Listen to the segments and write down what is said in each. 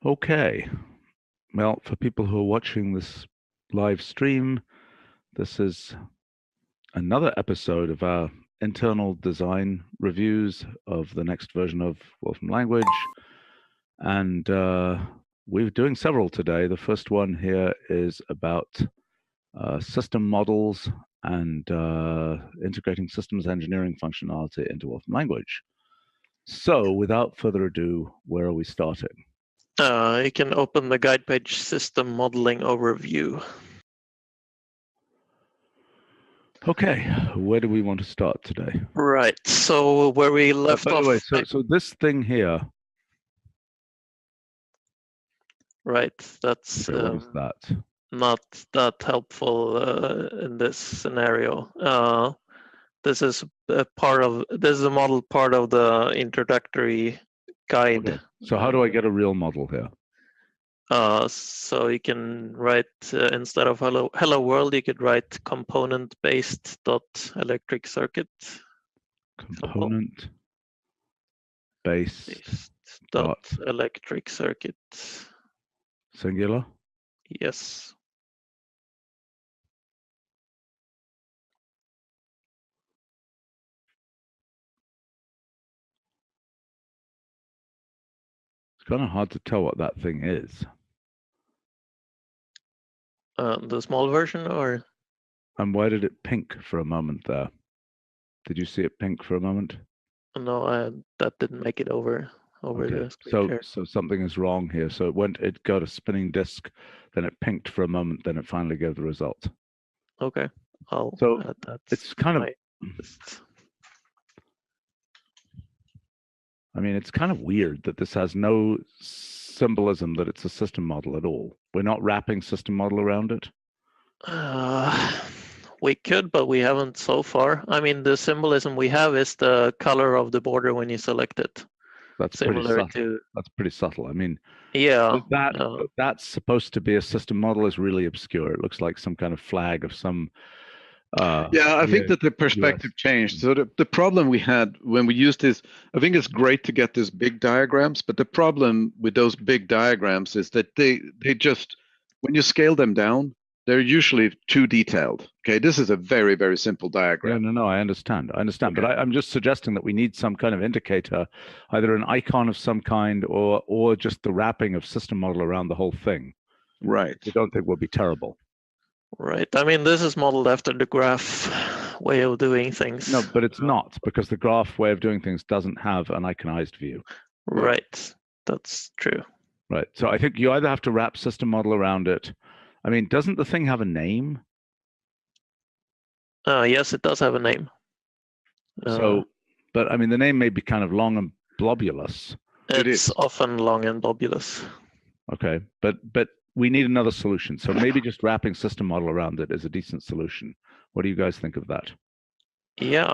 Okay, well, for people who are watching this live stream, this is another episode of our internal design reviews of the next version of Wolfram Language. And we're doing several today. The first one here is about system models and integrating systems engineering functionality into Wolfram Language. So without further ado, where are we starting? You can open the guide page, System Modeling Overview. Okay, where do we want to start today? Right, so where we left by off. the way, so this thing here. Right, that's okay, what is that? Not that helpful in this scenario. This is a model part of the introductory guide. Okay. So how do I get a real model here? So you can write instead of hello world, you could write component based electric circuit. Component based electric circuit. Singular? Yes. It's kind of hard to tell what that thing is. The small version, or? And why did it pink for a moment there? Did you see it pink for a moment? No, that didn't make it over okay. the screen share. So something is wrong here. So it got a spinning disk, then it pinked for a moment, then it finally gave the result. Okay, I'll add that. It's kind of. I mean, it's kind of weird that this has no symbolism that it's a system model at all. We're not wrapping system model around it? We could, but we haven't so far. I mean, the symbolism we have is the color of the border when you select it. That's pretty subtle. That's pretty subtle. I mean, yeah, that's supposed to be a system model is really obscure. It looks like some kind of flag of some. Yeah, I think that the perspective changed. So the problem we had when we used this, I think it's great to get these big diagrams, but the problem with those big diagrams is that they just, when you scale them down, they're usually too detailed. Okay, this is a very, very simple diagram. Yeah, no, I understand. Okay. But I'm just suggesting that we need some kind of indicator, either an icon of some kind or just the wrapping of system model around the whole thing. Right. I don't think will be terrible. Right. I mean, this is modeled after the graph way of doing things. No, but it's not, because the graph way of doing things doesn't have an iconized view. Right. That's true. Right. So I think you either have to wrap system model around it. I mean, doesn't the thing have a name? Yes, it does have a name. But I mean, the name may be kind of long and blobulous. It's often long and blobulous. Okay, but we need another solution. So maybe just wrapping system model around it is a decent solution. What do you guys think of that? Yeah,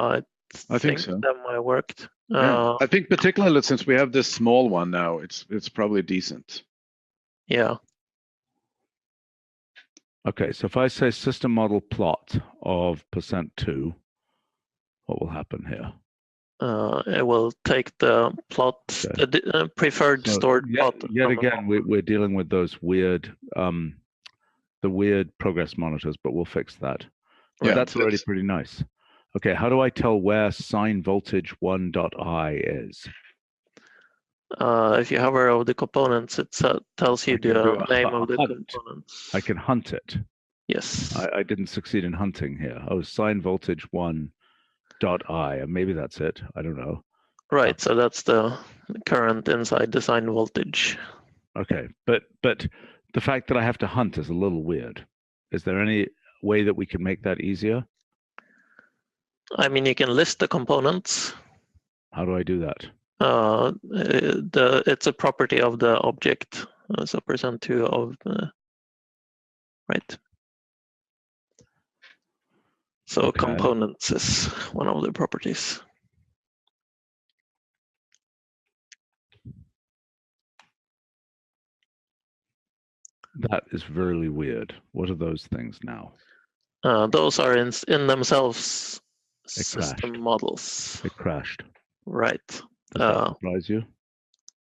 I think so. That might have worked. Yeah. I think particularly since we have this small one now, it's probably decent. Yeah. Okay, so if I say system model plot of %2, what will happen here? It will take the plot, the preferred stored plot. Yet again, we're dealing with those weird, the weird progress monitors, but we'll fix that. Yeah, that's already pretty nice. Okay, how do I tell where sign voltage 1.I is? If you hover over the components, it tells you the name of the components. I can hunt it. Yes. I didn't succeed in hunting here. Oh, sign voltage 1.I, and maybe that's it. I don't know. Right, so that's the current inside the sign voltage. Okay, but the fact that I have to hunt is a little weird. Is there any way that we can make that easier? I mean, you can list the components. How do I do that? It's a property of the object. So %2 of right. So components is one of the properties. That is really weird. What are those things now? Those are in themselves system models. It crashed. Right. Does that surprise you?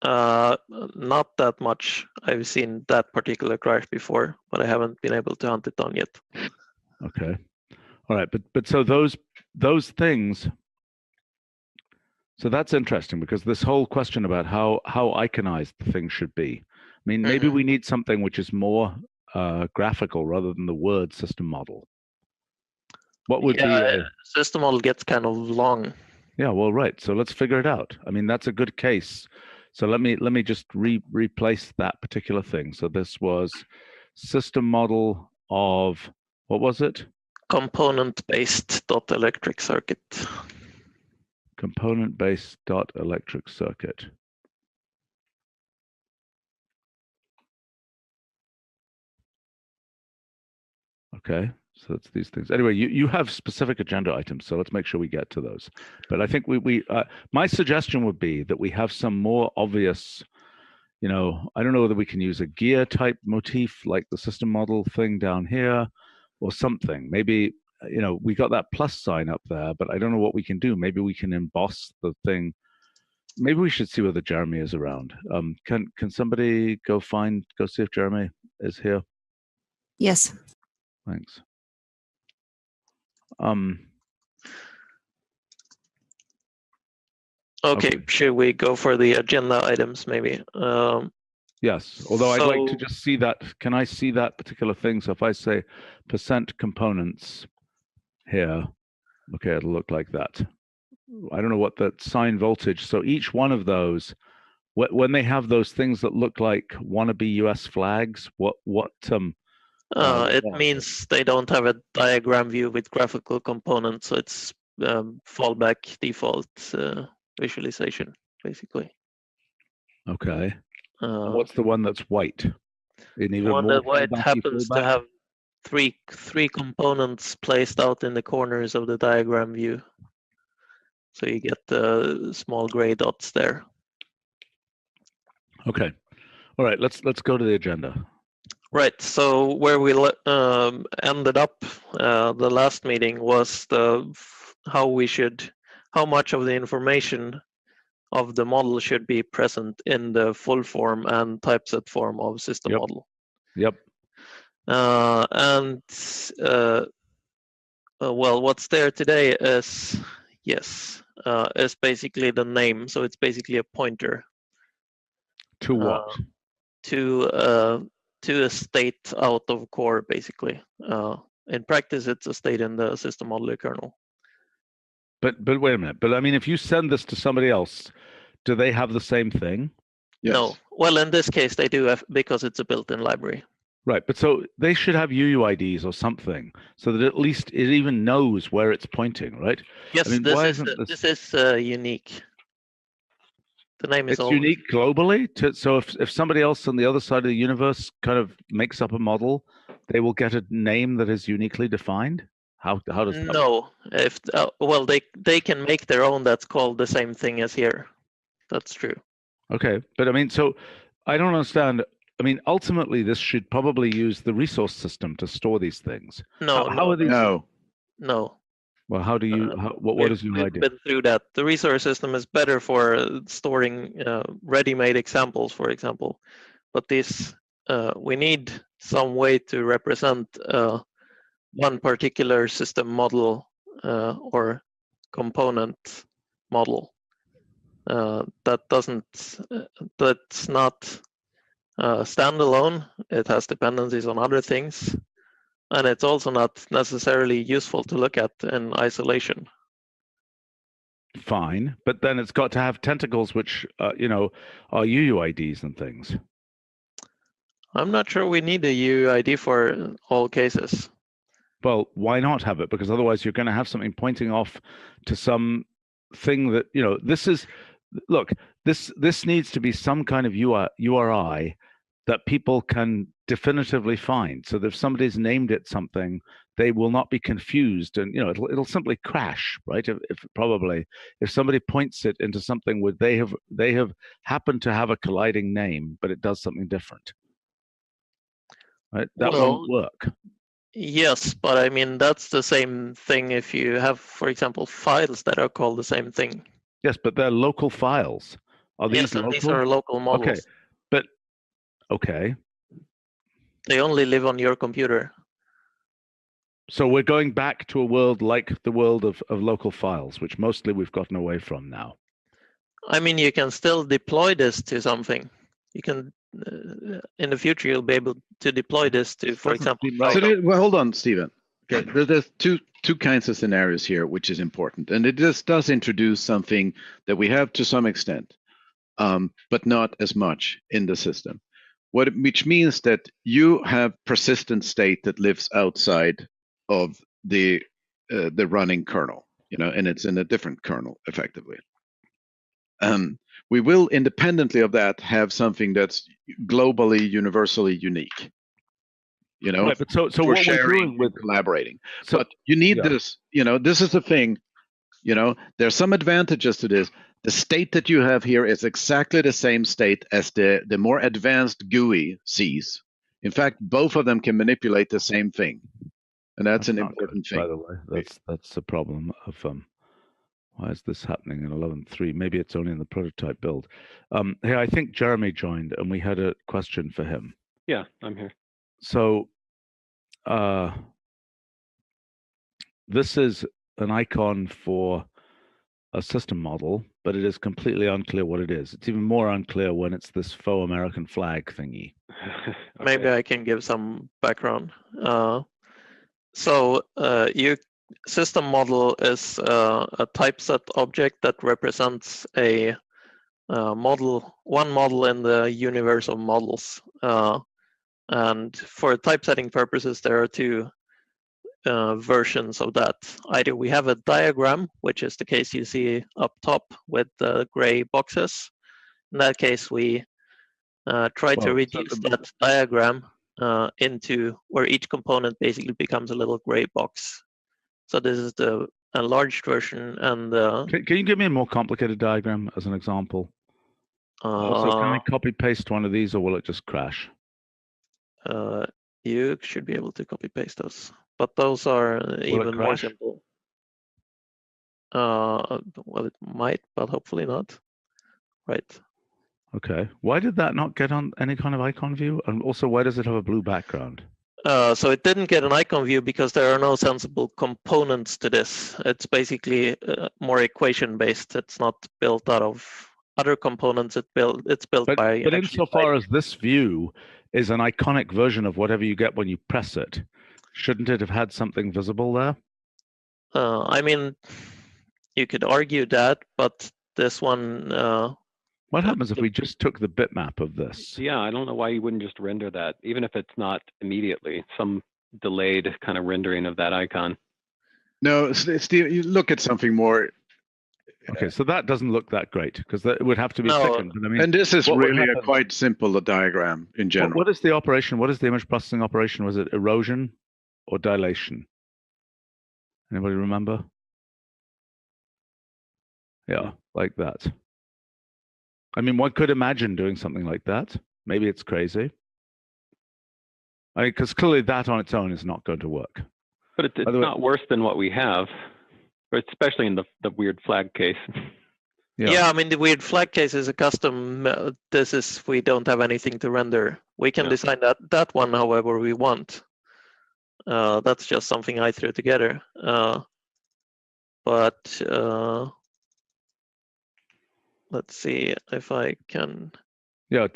Not that much. I've seen that particular crash before, but I haven't been able to hunt it down yet. Okay. All right, but so those things. So that's interesting, because this whole question about how iconized the thing should be. I mean, maybe we need something which is more graphical rather than the word system model. What would be a system model gets kind of long. Yeah, well, right. So let's figure it out. I mean, that's a good case. So let me just replace that particular thing. So this was system model of, what was it? Component-based electric circuit. Component-based electric circuit. Okay, so it's these things. Anyway, you have specific agenda items, so let's make sure we get to those. But I think my suggestion would be that we have some more obvious, I don't know whether we can use a gear type motif like the system model thing down here or something. Maybe, we got that plus sign up there, but I don't know what we can do. Maybe we can emboss the thing. Maybe we should see whether Jeremy is around. Can somebody go see if Jeremy is here? Yes. Thanks. Okay, should we go for the agenda items maybe? Yes, although I'd like to just see that. Can I see that particular thing? So if I say %components here, okay, it'll look like that. I don't know what that sign voltage. So each one of those, when they have those things that look like wannabe US flags, it means they don't have a diagram view with graphical components, so it's fallback default visualization, basically. Okay. What's the one that's white? The one that white happens to have three components placed out in the corners of the diagram view. So you get the small gray dots there. Okay. All right, let's go to the agenda. Right. So where we ended up the last meeting was how much of the information of the model should be present in the full form and typeset form of system model. Yep. Well, what's there today is is basically the name. So it's basically a pointer. To what? To a state out of core, basically. In practice, it's a state in the SystemModeler kernel. But wait a minute. But I mean, if you send this to somebody else, do they have the same thing? Yes. No. Well, in this case, they do have, because it's a built-in library. Right, but so they should have UUIDs or something, so that at least it even knows where it's pointing, right? Yes, I mean, this is unique. The name is unique globally. So if somebody else on the other side of the universe kind of makes up a model, they will get a name that is uniquely defined. How does that? No, if well, they can make their own that's called the same thing as here. That's true. Okay, but I mean, so I don't understand. I mean, ultimately, this should probably use the resource system to store these things. No, how are these? No. Well, how do you? What is your idea? We've been through that. The resource system is better for storing ready-made examples, for example. But this, we need some way to represent one particular system model or component model. That's not standalone. It has dependencies on other things. And it's also not necessarily useful to look at in isolation. Fine, but then it's got to have tentacles, which are UUIDs and things. I'm not sure we need a UUID for all cases. Well, why not have it? Because otherwise you're going to have something pointing off to some thing that, this is, look, this needs to be some kind of URI that people can definitively find, so that if somebody's named it something, they will not be confused, and it'll simply crash, right? If somebody points it into something where they have happened to have a colliding name, but it does something different, right? That won't work. Yes, but I mean that's the same thing if you have, for example, files that are called the same thing. Yes, but they're local files. Are these yes, and local? these are local models. Okay, but okay. They only live on your computer. So we're going back to a world like the world of local files, which mostly we've gotten away from now. I mean, you can still deploy this to something. You can, in the future, you'll be able to deploy this to, for example. Right. So well, hold on, Stephen. Okay, there's two kinds of scenarios here, which is important, and it just does introduce something that we have to some extent, but not as much in the system. Which means that you have persistent state that lives outside of the running kernel, and it's in a different kernel effectively. We will, independently of that, have something that's globally, universally unique. Right, but so for what sharing we're doing with collaborating. So, but you need this. This is the thing. There's some advantages to this. The state that you have here is exactly the same state as the more advanced GUI sees. In fact, both of them can manipulate the same thing, and that's an important thing. By the way, that's the problem of why is this happening in 11.3? Maybe it's only in the prototype build. Hey, I think Jeremy joined, and we had a question for him. Yeah, I'm here. So this is an icon for a system model, but it is completely unclear what it is. It's even more unclear when it's this faux American flag thingy. Okay. Maybe I can give some background. System model is a typeset object that represents a one model in the universe of models. And for typesetting purposes, there are two versions of that. Either we have a diagram, which is the case you see up top with the gray boxes. In that case, we try to reduce that diagram into where each component basically becomes a little gray box. So this is the enlarged version. And can you give me a more complicated diagram as an example? Also, can I copy paste one of these, or will it just crash? You should be able to copy paste those, but those are even more simple. Well, it might, but hopefully not. Right. Okay. Why did that not get on any kind of icon view? And also, why does it have a blue background? So it didn't get an icon view because there are no sensible components to this. It's basically more equation based. It's not built out of other components. It's built by. But insofar as this view is an iconic version of whatever you get when you press it, shouldn't it have had something visible there? I mean, you could argue that, but this one. What happens if we just took the bitmap of this? Yeah, I don't know why you wouldn't just render that, even if it's not immediately, some delayed kind of rendering of that icon. No, Steve, you look at something more. Okay, so that doesn't look that great because it would have to be thickened. But I mean, and this is really a quite simple diagram in general. What is the operation? What is the image processing operation? Was it erosion or dilation? Anybody remember? Yeah, like that. I mean, one could imagine doing something like that. Maybe it's crazy. I mean, because clearly that on its own is not going to work. But it's not worse than what we have, especially in the WeirdFlagCase. Yeah, I mean, the WeirdFlagCase is a custom. We don't have anything to render. We can design that one however we want. That's just something I threw together. But let's see if I can. Yeah,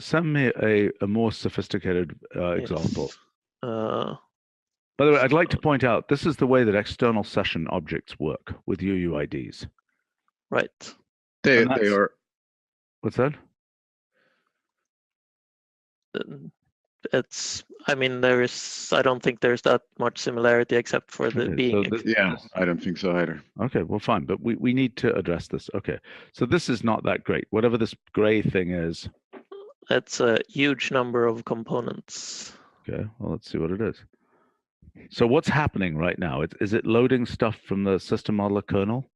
send me a more sophisticated example. By the way, I'd like to point out, this is the way that external session objects work with UUIDs. Right. They are. What's that? I mean, I don't think there's that much similarity except for the being. Yeah, I don't think so either. Okay, well, fine, but we need to address this. Okay, so this is not that great. Whatever this gray thing is. It's a huge number of components. Okay, well, let's see what it is. So what's happening right now? Is it loading stuff from the SystemModeler kernel?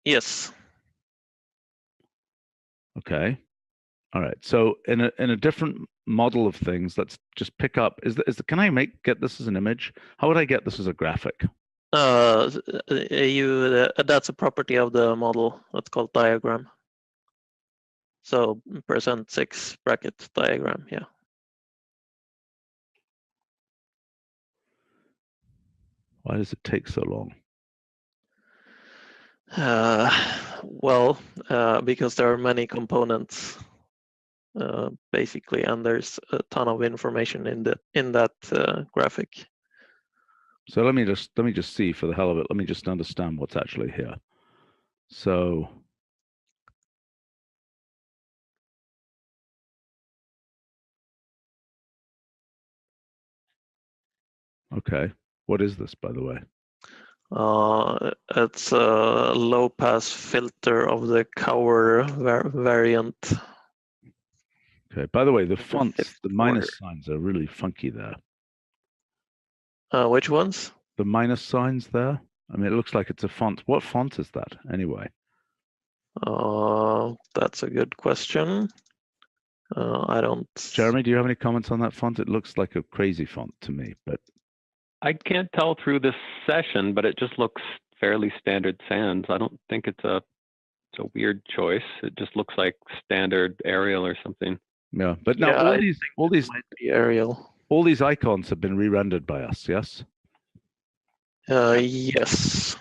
Yes. Okay. All right. So in a different model of things, let's just pick up. Can I get this as an image? How would I get this as a graphic? That's a property of the model. That's called diagram. So %6 bracket diagram, yeah. Why does it take so long? Well, because there are many components, basically, and there's a ton of information in that graphic. So let me just see for the hell of it. Let me just understand what's actually here. So okay, what is this, by the way? It's a low pass filter of the Cower variant. Okay, by the way, the fonts, the minus signs are really funky there. Which ones? The minus signs there. I mean, it looks like it's a font. What font is that anyway? That's a good question. I don't. Jeremy, do you have any comments on that font? It looks like a crazy font to me, but I can't tell through this session, but it just looks fairly standard sans. I don't think it's a weird choice. It just looks like standard Arial or something. yeah. But now all these might be Arial. All these icons have been re-rendered by us, yes? Yes.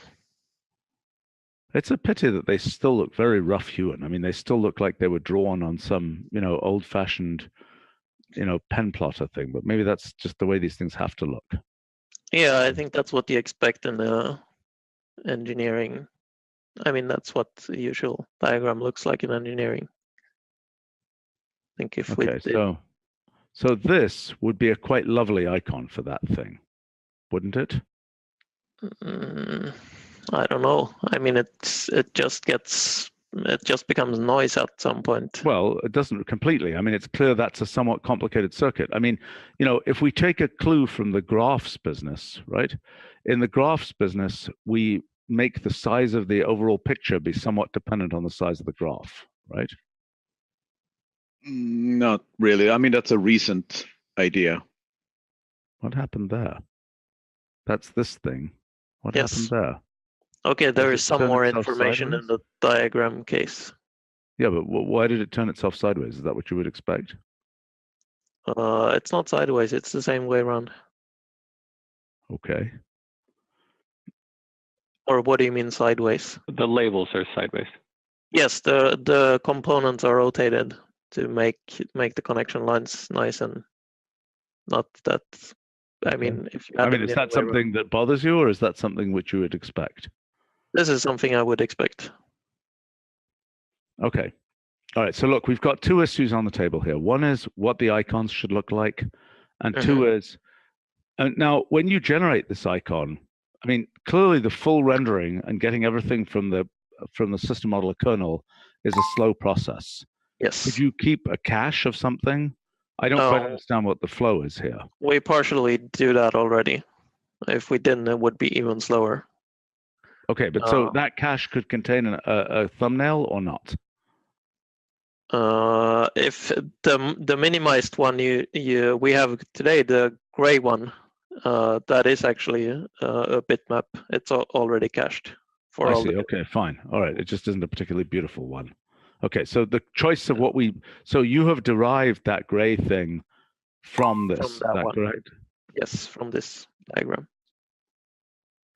It's a pity that they still look very rough-hewn. I mean, they still look like they were drawn on some, old-fashioned, pen plotter thing. But maybe that's just the way these things have to look. Yeah, I think that's what you expect in engineering. I mean, that's what the usual diagram looks like in engineering. I think if we did... So this would be a quite lovely icon for that thing, wouldn't it? I don't know. I mean, it just becomes noise at some point. Well, it doesn't completely. I mean, it's clear that's a somewhat complicated circuit. I mean, if we take a clue from the graphs business, right? In the graphs business, we make the size of the overall picture be somewhat dependent on the size of the graph, right? Not really. I mean, that's a recent idea. What happened there? That's this thing. What happened there? Okay, there is some more information in the diagram case. Yeah, but why did it turn itself sideways? Is that what you would expect? It's not sideways. It's the same way around. Okay. Or what do you mean sideways? The labels are sideways. Yes, the components are rotated to make the connection lines nice and not that. I mean, if you is that something that bothers you, or is that something which you would expect? This is something I would expect. Okay. All right. So look, we've got two issues on the table here. One is what the icons should look like, and two is now when you generate this icon, I mean, clearly the full rendering and getting everything from the SystemModeler kernel is a slow process. Yes. Could you keep a cache of something? I don't quite understand what the flow is here. We partially do that already. If we didn't, it would be even slower. Okay, but so that cache could contain a thumbnail or not? If the minimized one we have today, the gray one, that is actually a bitmap. It's already cached for all. I see. Okay, fine. All right. It just isn't a particularly beautiful one. Okay, so the choice of so you have derived that gray thing from this. Is that correct? Yes, from this diagram.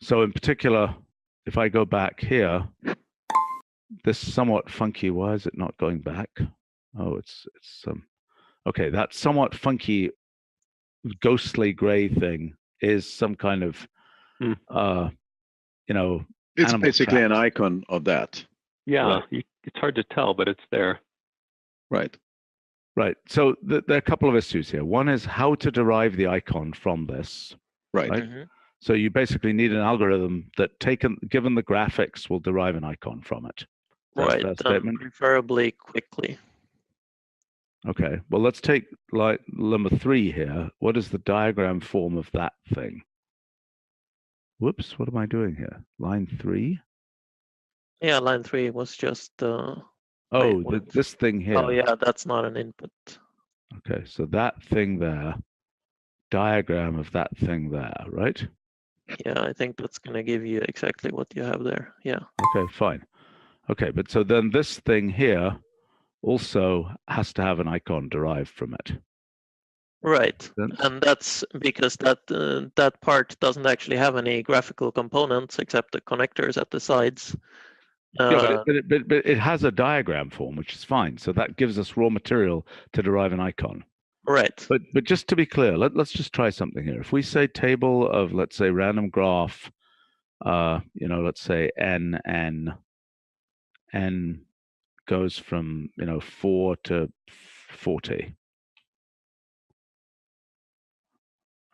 So in particular, if I go back here, this somewhat funky, why is it not going back? Oh, it's okay, that somewhat funky ghostly gray thing is some kind of it's basically an icon of that. Yeah, it's hard to tell, but it's there. Right. So there are a couple of issues here. One is how to derive the icon from this. Right. So you basically need an algorithm that, given the graphics, will derive an icon from it. Right. Preferably quickly. Okay. Well, let's take number 3 here. What is the diagram form of that thing? Whoops. What am I doing here? Line 3. Yeah, line 3 was just. This thing here. Oh yeah, that's not an input. Okay, so that thing there, diagram of that thing there, right? Yeah, I think that's going to give you exactly what you have there. Yeah. Okay, fine. Okay, but so then this thing here also has to have an icon derived from it. Right, and that's because that part doesn't actually have any graphical components except the connectors at the sides. Yeah, but it has a diagram form, which is fine. So that gives us raw material to derive an icon. Right. But just to be clear, let's just try something here. If we say table of, let's say, random graph, let's say n goes from 4 to 40.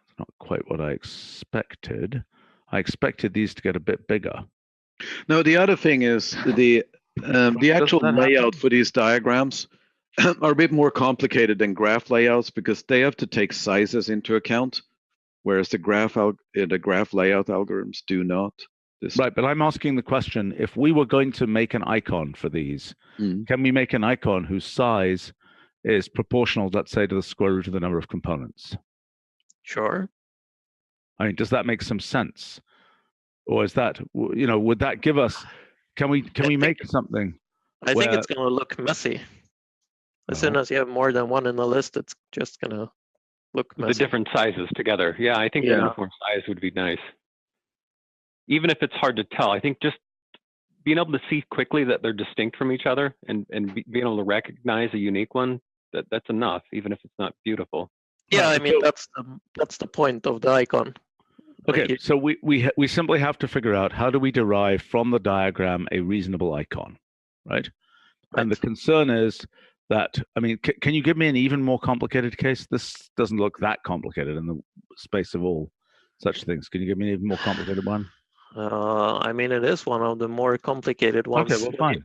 That's not quite what I expected. I expected these to get a bit bigger. No, the other thing is the actual layout for these diagrams are a bit more complicated than graph layouts because they have to take sizes into account, whereas the graph layout algorithms do not. Right, but I'm asking the question, if we were going to make an icon for these, can we make an icon whose size is proportional, let's say, to the square root of the number of components? Sure. I mean, does that make some sense? Or is that, would that give us, can we make something? I think it's going to look messy. As soon as you have more than one in the list, it's just going to look messy. The different sizes together. Yeah, I think the uniform size would be nice. Even if it's hard to tell, I think just being able to see quickly that they're distinct from each other and being able to recognize a unique one, that's enough, even if it's not beautiful. Yeah, I mean, that's the point of the icon. Okay, so we simply have to figure out how do we derive from the diagram a reasonable icon, right? And the concern is that, I mean, can you give me an even more complicated case? This doesn't look that complicated in the space of all such things. Can you give me an even more complicated one? I mean, it is one of the more complicated ones. Okay, well, fine.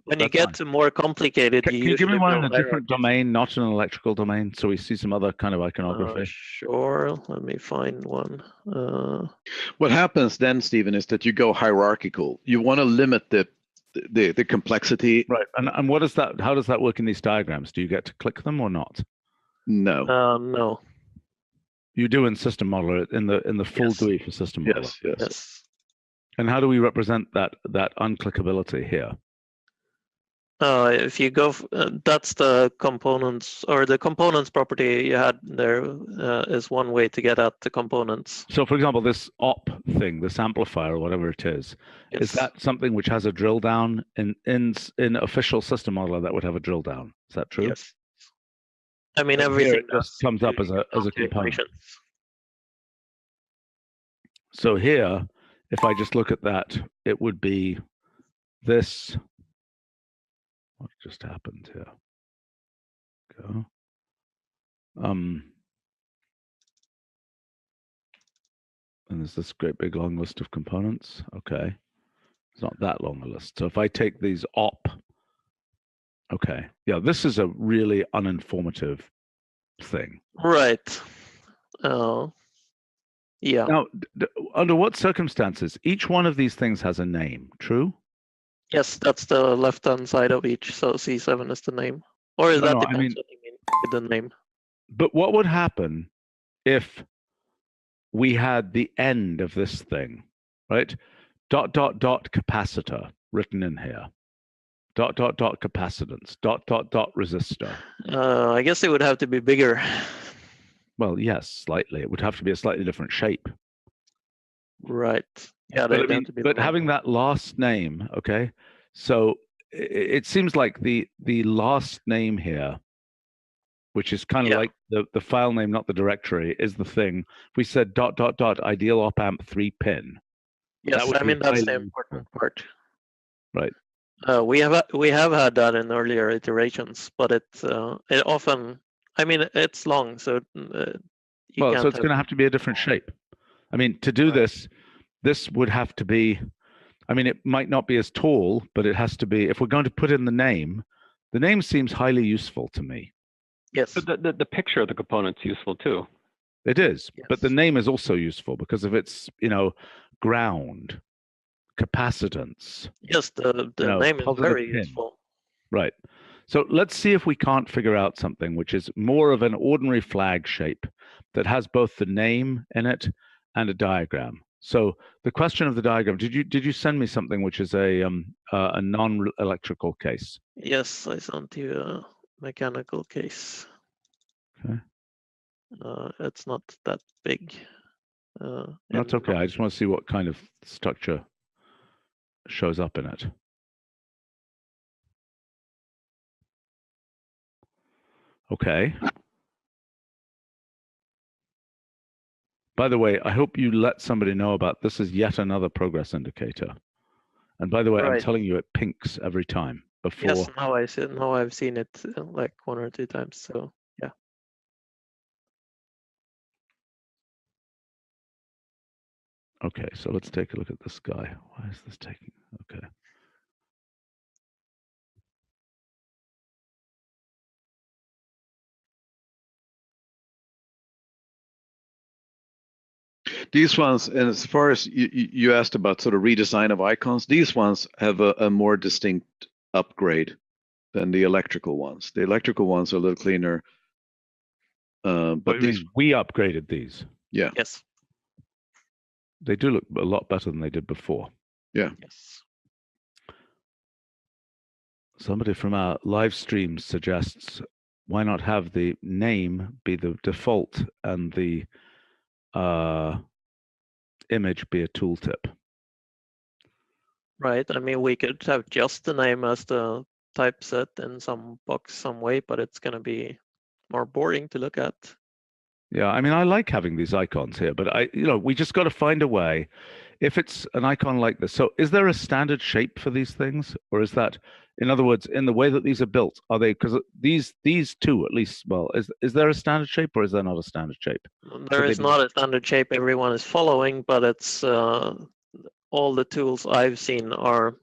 When you get to more complicated, can you give me one in a different domain, not an electrical domain, so we see some other kind of iconography? Sure. Let me find one. What happens then, Stephen, is that you go hierarchical. You want to limit the complexity. Right. And what is that? How does that work in these diagrams? Do you get to click them or not? No. No. You do in SystemModeler, in the full GUI for SystemModeler. Yes. And how do we represent that unclickability here? If you go, that's the components, or the components property you had there is one way to get at the components. So, for example, this op thing, this amplifier or whatever it is that something which has a drill down in official SystemModeler that would have a drill down? Is that true? Yes. I mean, everything just comes up as a component. So here, if I just look at that, it would be this. What just happened here? Go. And there's this great big long list of components. Okay. It's not that long a list. So if I take these op, okay. Yeah, this is a really uninformative thing. Right. Yeah. Now, under what circumstances, each one of these things has a name, true? Yes, that's the left-hand side of each. So C7 is the name. Or is that depends what you mean with the name. But what would happen if we had the end of this thing, right? ... capacitor written in here. ... capacitance. ... resistor. I guess it would have to be bigger. Well, yes, slightly. It would have to be a slightly different shape. Right. Yeah, but having that last name, okay. So it seems like the last name here, which is kind of like the file name, not the directory, is the thing. We said ... ideal op amp 3 pin. Yes, I mean that's the important part. Right. We have had that in earlier iterations, but it often, I mean, it's long, so so it's going to have to be a different shape. I mean, to do this would have to be, I mean, it might not be as tall, but it has to be, if we're going to put in the name seems highly useful to me. Yes. But the picture of the component's useful too. It is, but the name is also useful because of its, ground, capacitance. Yes, the name is very useful. Right. So let's see if we can't figure out something which is more of an ordinary flag shape that has both the name in it and a diagram. So the question of the diagram, did you send me something which is a non-electrical case? Yes, I sent you a mechanical case. Okay. It's not that big. That's okay. I just want to see what kind of structure shows up in it. Okay. By the way, I hope you let somebody know about this is yet another progress indicator. And by the way, I'm telling you, it pinks every time before. Yes, now I see it. Now I've seen it like 1 or 2 times. So yeah. Okay, so let's take a look at this guy. Why is this taking? Okay. These ones, and as far as you asked about sort of redesign of icons, these ones have a more distinct upgrade than the electrical ones. The electrical ones are a little cleaner. But these, we upgraded these. Yeah. Yes. They do look a lot better than they did before. Yeah. Yes. Somebody from our live stream suggests, why not have the name be the default and the image be a tooltip? Right. I mean, we could have just the name as the typeset in some box some way, but it's going to be more boring to look at. Yeah, I mean, I like having these icons here, but we just got to find a way. If it's an icon like this, so is there a standard shape for these things, or is that, in other words, in the way that these are built, are they? Because these two, at least, well, is there a standard shape, or is there not a standard shape? There is not a standard shape everyone is following, but it's all the tools I've seen are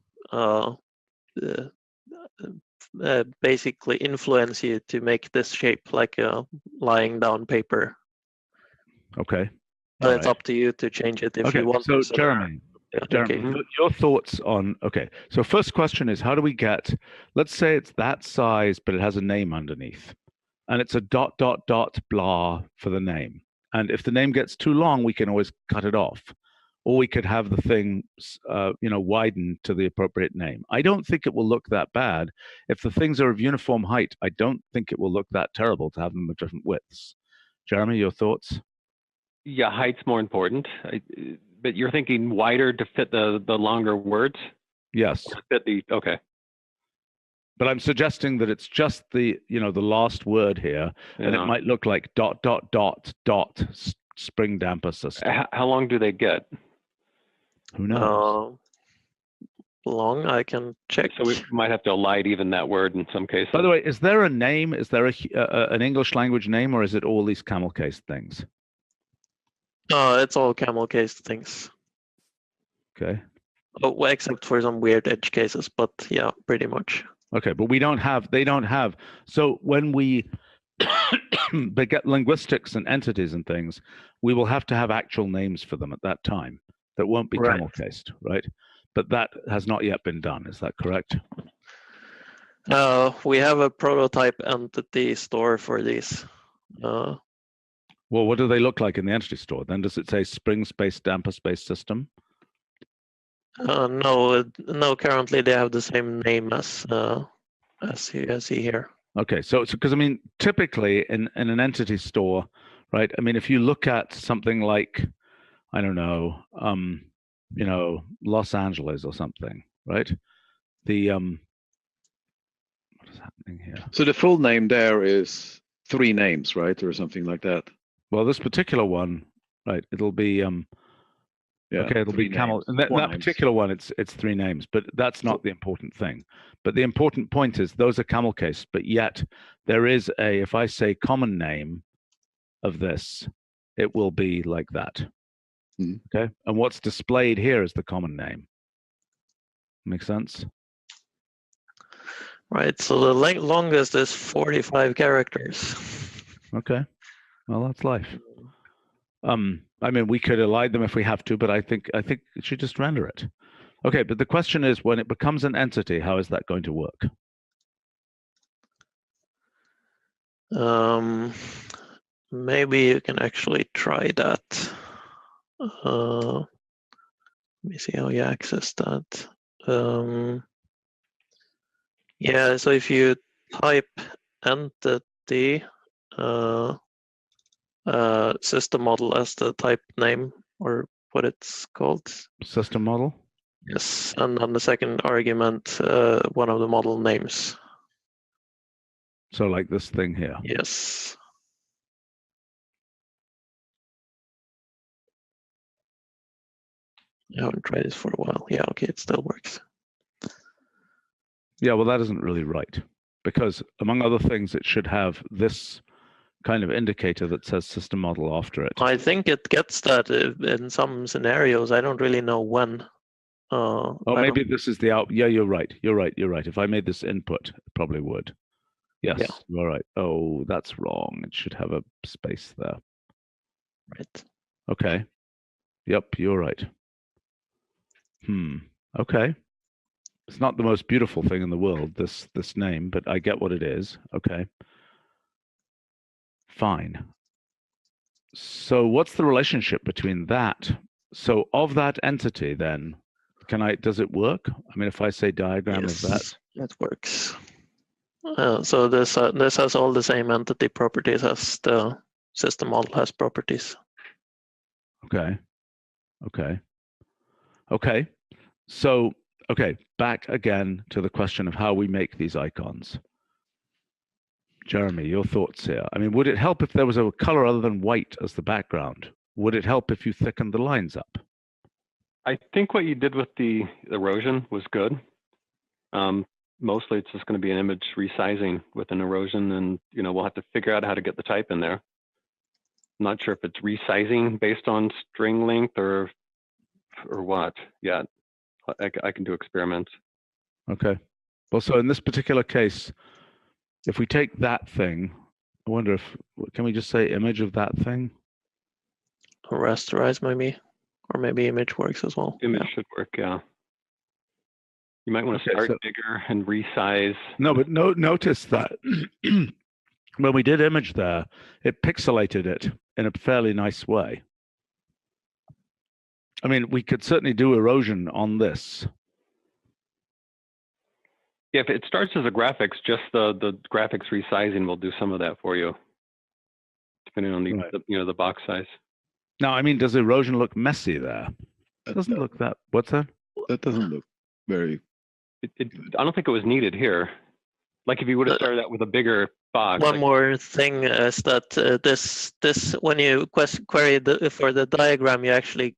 basically influence you to make this shape like a lying down paper. Okay. But it's up to you to change it if you want. So Jeremy, your thoughts on, so first question is, how do we get, let's say it's that size, but it has a name underneath, and it's a ... blah for the name. And if the name gets too long, we can always cut it off. Or we could have the thing, widen to the appropriate name. I don't think it will look that bad. If the things are of uniform height, I don't think it will look that terrible to have them of different widths. Jeremy, your thoughts? Yeah, height's more important. But you're thinking wider to fit the longer words? Yes. To fit the, okay. But I'm suggesting that it's just the last word here, and it might look like ... spring damper system. How long do they get? Who knows? Long, I can check. So we might have to elide even that word in some cases. By the way, is there a name? Is there an English language name, or is it all these camel case things? It's all camel case things. Okay. Oh, well, except for some weird edge cases, but yeah, pretty much. Okay, but they don't have. So when we get linguistics and entities and things, we will have to have actual names for them at that time that won't be camel cased, right? But that has not yet been done. Is that correct? We have a prototype entity store for these. Well, what do they look like in the entity store? Then does it say spring space damper space system? No. Currently they have the same name as you see here. Okay, so because I mean, typically in an entity store, right? I mean, if you look at something like, I don't know, Los Angeles or something, right? The what is happening here? So the full name there is 3 names, right, or something like that. Well, this particular one, right? It'll be it'll be camel. And that particular one, it's 3 names, but that's not the important thing. But the important point is those are camel case, but yet there is if I say common name of this, it will be like that. Okay, and what's displayed here is the common name. Make sense? Right. So the longest is 45 characters. Okay. Well, that's life. I mean, we could elide them if we have to, but I think it should just render it. Okay, but the question is, when it becomes an entity, how is that going to work? Maybe you can actually try that. Let me see how you access that. Yeah, so if you type entity system model as the type name, or what it's called. System model? Yes, and then the second argument, one of the model names. So like this thing here. Yes. I haven't tried this for a while. Yeah, okay, it still works. Yeah, well, that isn't really right, because among other things, it should have this kind of indicator that says system model after it. I think it gets that in some scenarios. I don't really know when. Oh, maybe this is the out. Yeah, you're right. You're right. You're right. If I made this input, it probably would. Yes, Yeah. you're right. Oh, that's wrong. It should have a space there. Right. Okay. Yep, you're right. Okay. It's not the most beautiful thing in the world, this name, but I get what it is. Okay. Fine. So what's the relationship between that? So of that entity, then, does it work? I mean, if I say diagram of that. It works. So this has all the same entity properties as the system model has properties. Okay. So, back again to the question of how we make these icons. Jeremy, your thoughts here. I mean, would it help if there was a color other than white as the background? Would it help if you thickened the lines up? I think what you did with the erosion was good. Mostly it's just going to be an image resizing with an erosion, and we'll have to figure out how to get the type in there. I'm not sure if it's resizing based on string length or what. Yeah, I can do experiments. Okay. Well, so in this particular case, if we take that thing, I wonder if, can we just say image of that thing? Or rasterize maybe, or maybe image works as well. Image should work, yeah. You might want to start bigger and resize. No, but notice that when we did image there, it pixelated it in a fairly nice way. I mean, we could certainly do erosion on this. Yeah, if it starts as a graphics, just the graphics resizing will do some of that for you, depending on the box size. Now, I mean, does erosion look messy there? It doesn't look that. What's that? That doesn't look very. I don't think it was needed here. Like if you would have started out with a bigger box. One more thing is that this when you query for the diagram, you actually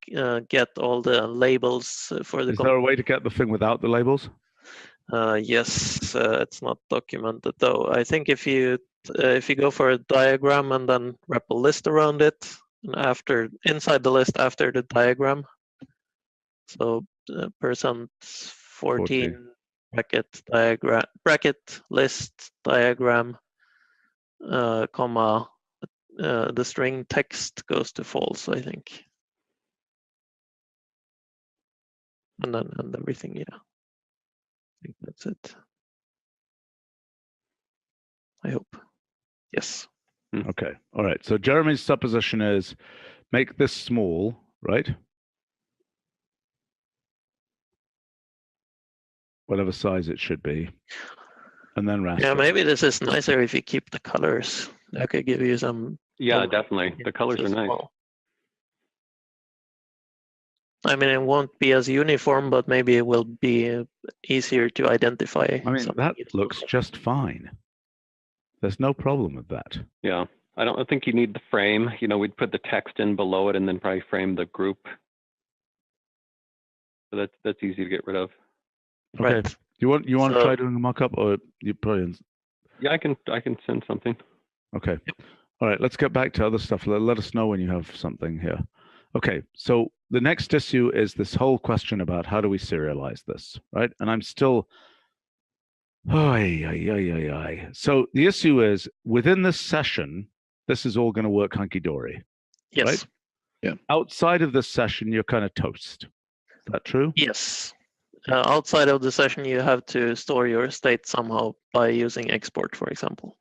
get all the labels for the. Is there a way to get the thing without the labels? Yes, it's not documented though. I think if you go for a diagram and then wrap a list around it, and inside the list after the diagram, so %14 bracket list diagram, comma, the string text goes to false, I think, and everything, yeah. I think that's it. I hope. Yes. Okay. All right. So Jeremy's supposition is make this small, right? Whatever size it should be. And then raster. Yeah, maybe this is nicer if you keep the colors. That could give you some. Yeah, definitely. The colors are nice. Well. I mean, it won't be as uniform, but maybe it will be easier to identify. I mean, that looks just fine. There's no problem with that. Yeah, I don't think you need the frame. We'd put the text in below it and then probably frame the group. So that's easy to get rid of. Okay. Right. You want to try doing a mock-up, or you probably? Yeah, I can send something. Okay. All right. Let's get back to other stuff. Let us know when you have something here. Okay. So the next issue is this whole question about how do we serialize this, right? And I'm still. So the issue is within this session, this is all going to work hunky-dory. Yes. Right? Yeah. Outside of this session, you're kind of toast. Is that true? Yes. Outside of the session, you have to store your state somehow by using export, for example.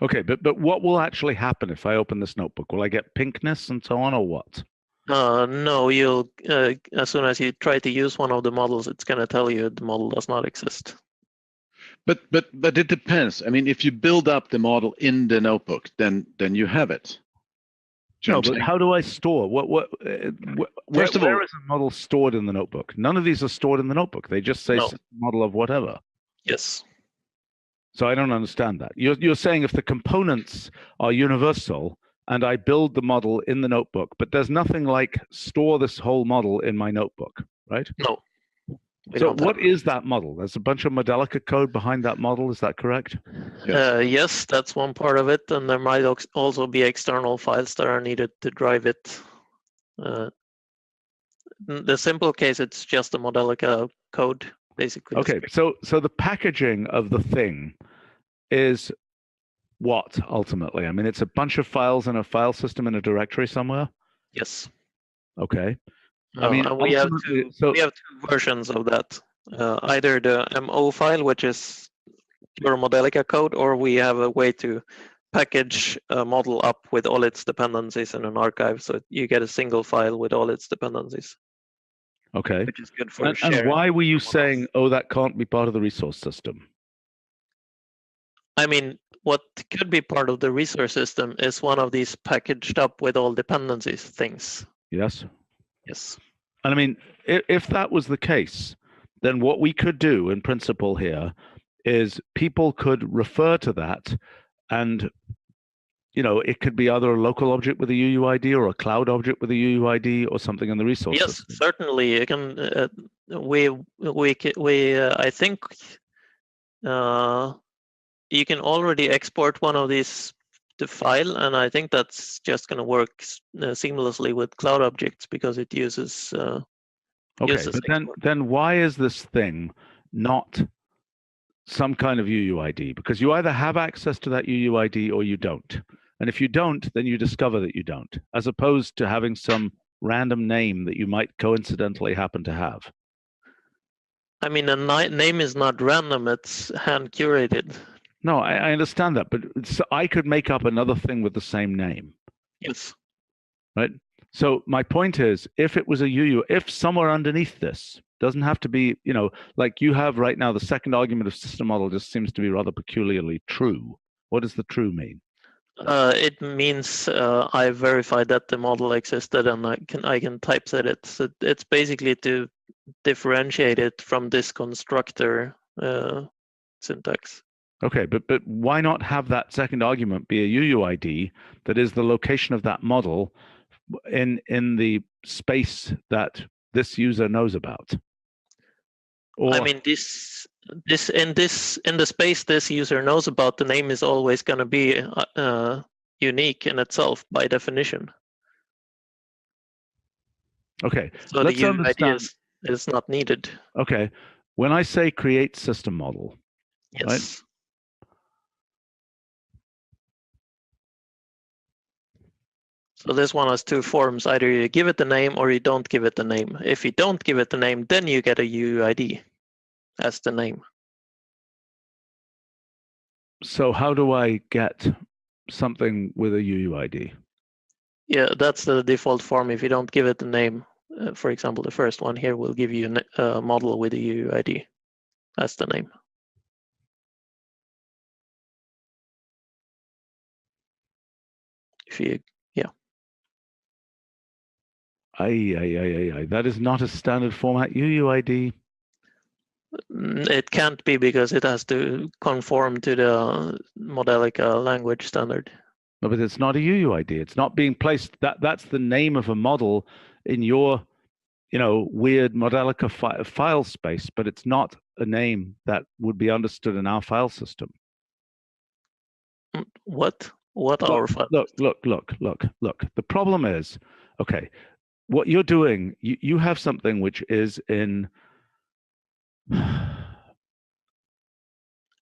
Okay, but what will actually happen if I open this notebook? Will I get pinkness and so on, or what? No, you'll as soon as you try to use one of the models, it's going to tell you the model does not exist. But it depends. I mean, if you build up the model in the notebook, then you have it. No, but how do I store? First of all, where is a model stored in the notebook? None of these are stored in the notebook. They just say model of whatever. Yes. So I don't understand that. You're saying if the components are universal and I build the model in the notebook, but there's nothing like store this whole model in my notebook, right? No. So what is that model? There's a bunch of Modelica code behind that model. Is that correct? Yes. Yes, that's one part of it. And there might also be external files that are needed to drive it. The simple case, it's just a Modelica code, basically. Okay, so the packaging of the thing is what, ultimately? I mean, it's a bunch of files in a file system in a directory somewhere? Yes. Okay. I mean, we have two versions of that. Either the MO file, which is your Modelica code, or we have a way to package a model up with all its dependencies in an archive, so you get a single file with all its dependencies. Okay. Which is good for sharing. And why were you saying, oh, that can't be part of the resource system? I mean, what could be part of the resource system is one of these packaged up with all dependencies things. Yes. Yes. And I mean, if that was the case, then what we could do in principle here is people could refer to that, and it could be either a local object with a UUID or a cloud object with a UUID or something in the resource system. Yes, certainly. You can. I think you can already export one of these to file, and I think that's just going to work seamlessly with cloud objects because it uses. Okay, but then why is this thing not some kind of UUID? Because you either have access to that UUID or you don't. And if you don't, then you discover that you don't, as opposed to having some random name that you might coincidentally happen to have. I mean, a name is not random, it's hand curated. No, I understand that, but I could make up another thing with the same name. Yes. Right? So my point is, if it was a UU, if somewhere underneath this, doesn't have to be, like you have right now, the second argument of system model just seems to be rather peculiarly true. What does the true mean? It means I verified that the model existed and I can typeset it. So it's basically to differentiate it from this constructor syntax. Okay, but why not have that second argument be a UUID that is the location of that model in the space that this user knows about? Or, I mean, in the space this user knows about, the name is always going to be unique in itself by definition. Okay, so the UUID is not needed. Okay, when I say create system model, yes. Right? So this one has two forms. Either you give it the name or you don't give it the name. If you don't give it the name, then you get a UUID as the name. So how do I get something with a UUID? Yeah, that's the default form. If you don't give it the name, for example, the first one here will give you a model with a UUID as the name. If you That is not a standard format UUID. It can't be because it has to conform to the Modelica language standard. No, but it's not a UUID. It's not being placed. That's the name of a model in your, weird Modelica file space, but it's not a name that would be understood in our file system. What our file? Look. The problem is, okay, what you're doing, you have something which is in.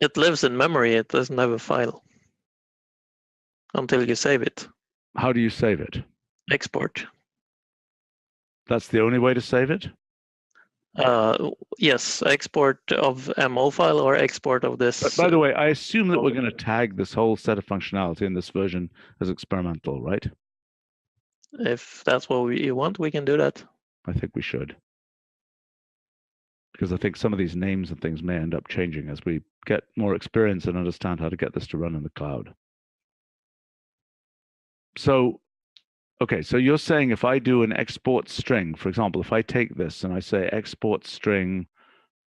It lives in memory. It doesn't have a file until you save it. How do you save it? Export. That's the only way to save it? Yes, export of MO file or export of this. But by the way, I assume that we're going to tag this whole set of functionality in this version as experimental, right? If that's what you want, we can do that. I think we should. Because I think some of these names and things may end up changing as we get more experience and understand how to get this to run in the cloud. So, okay, so you're saying if I do an export string, for example, if I take this and I say export string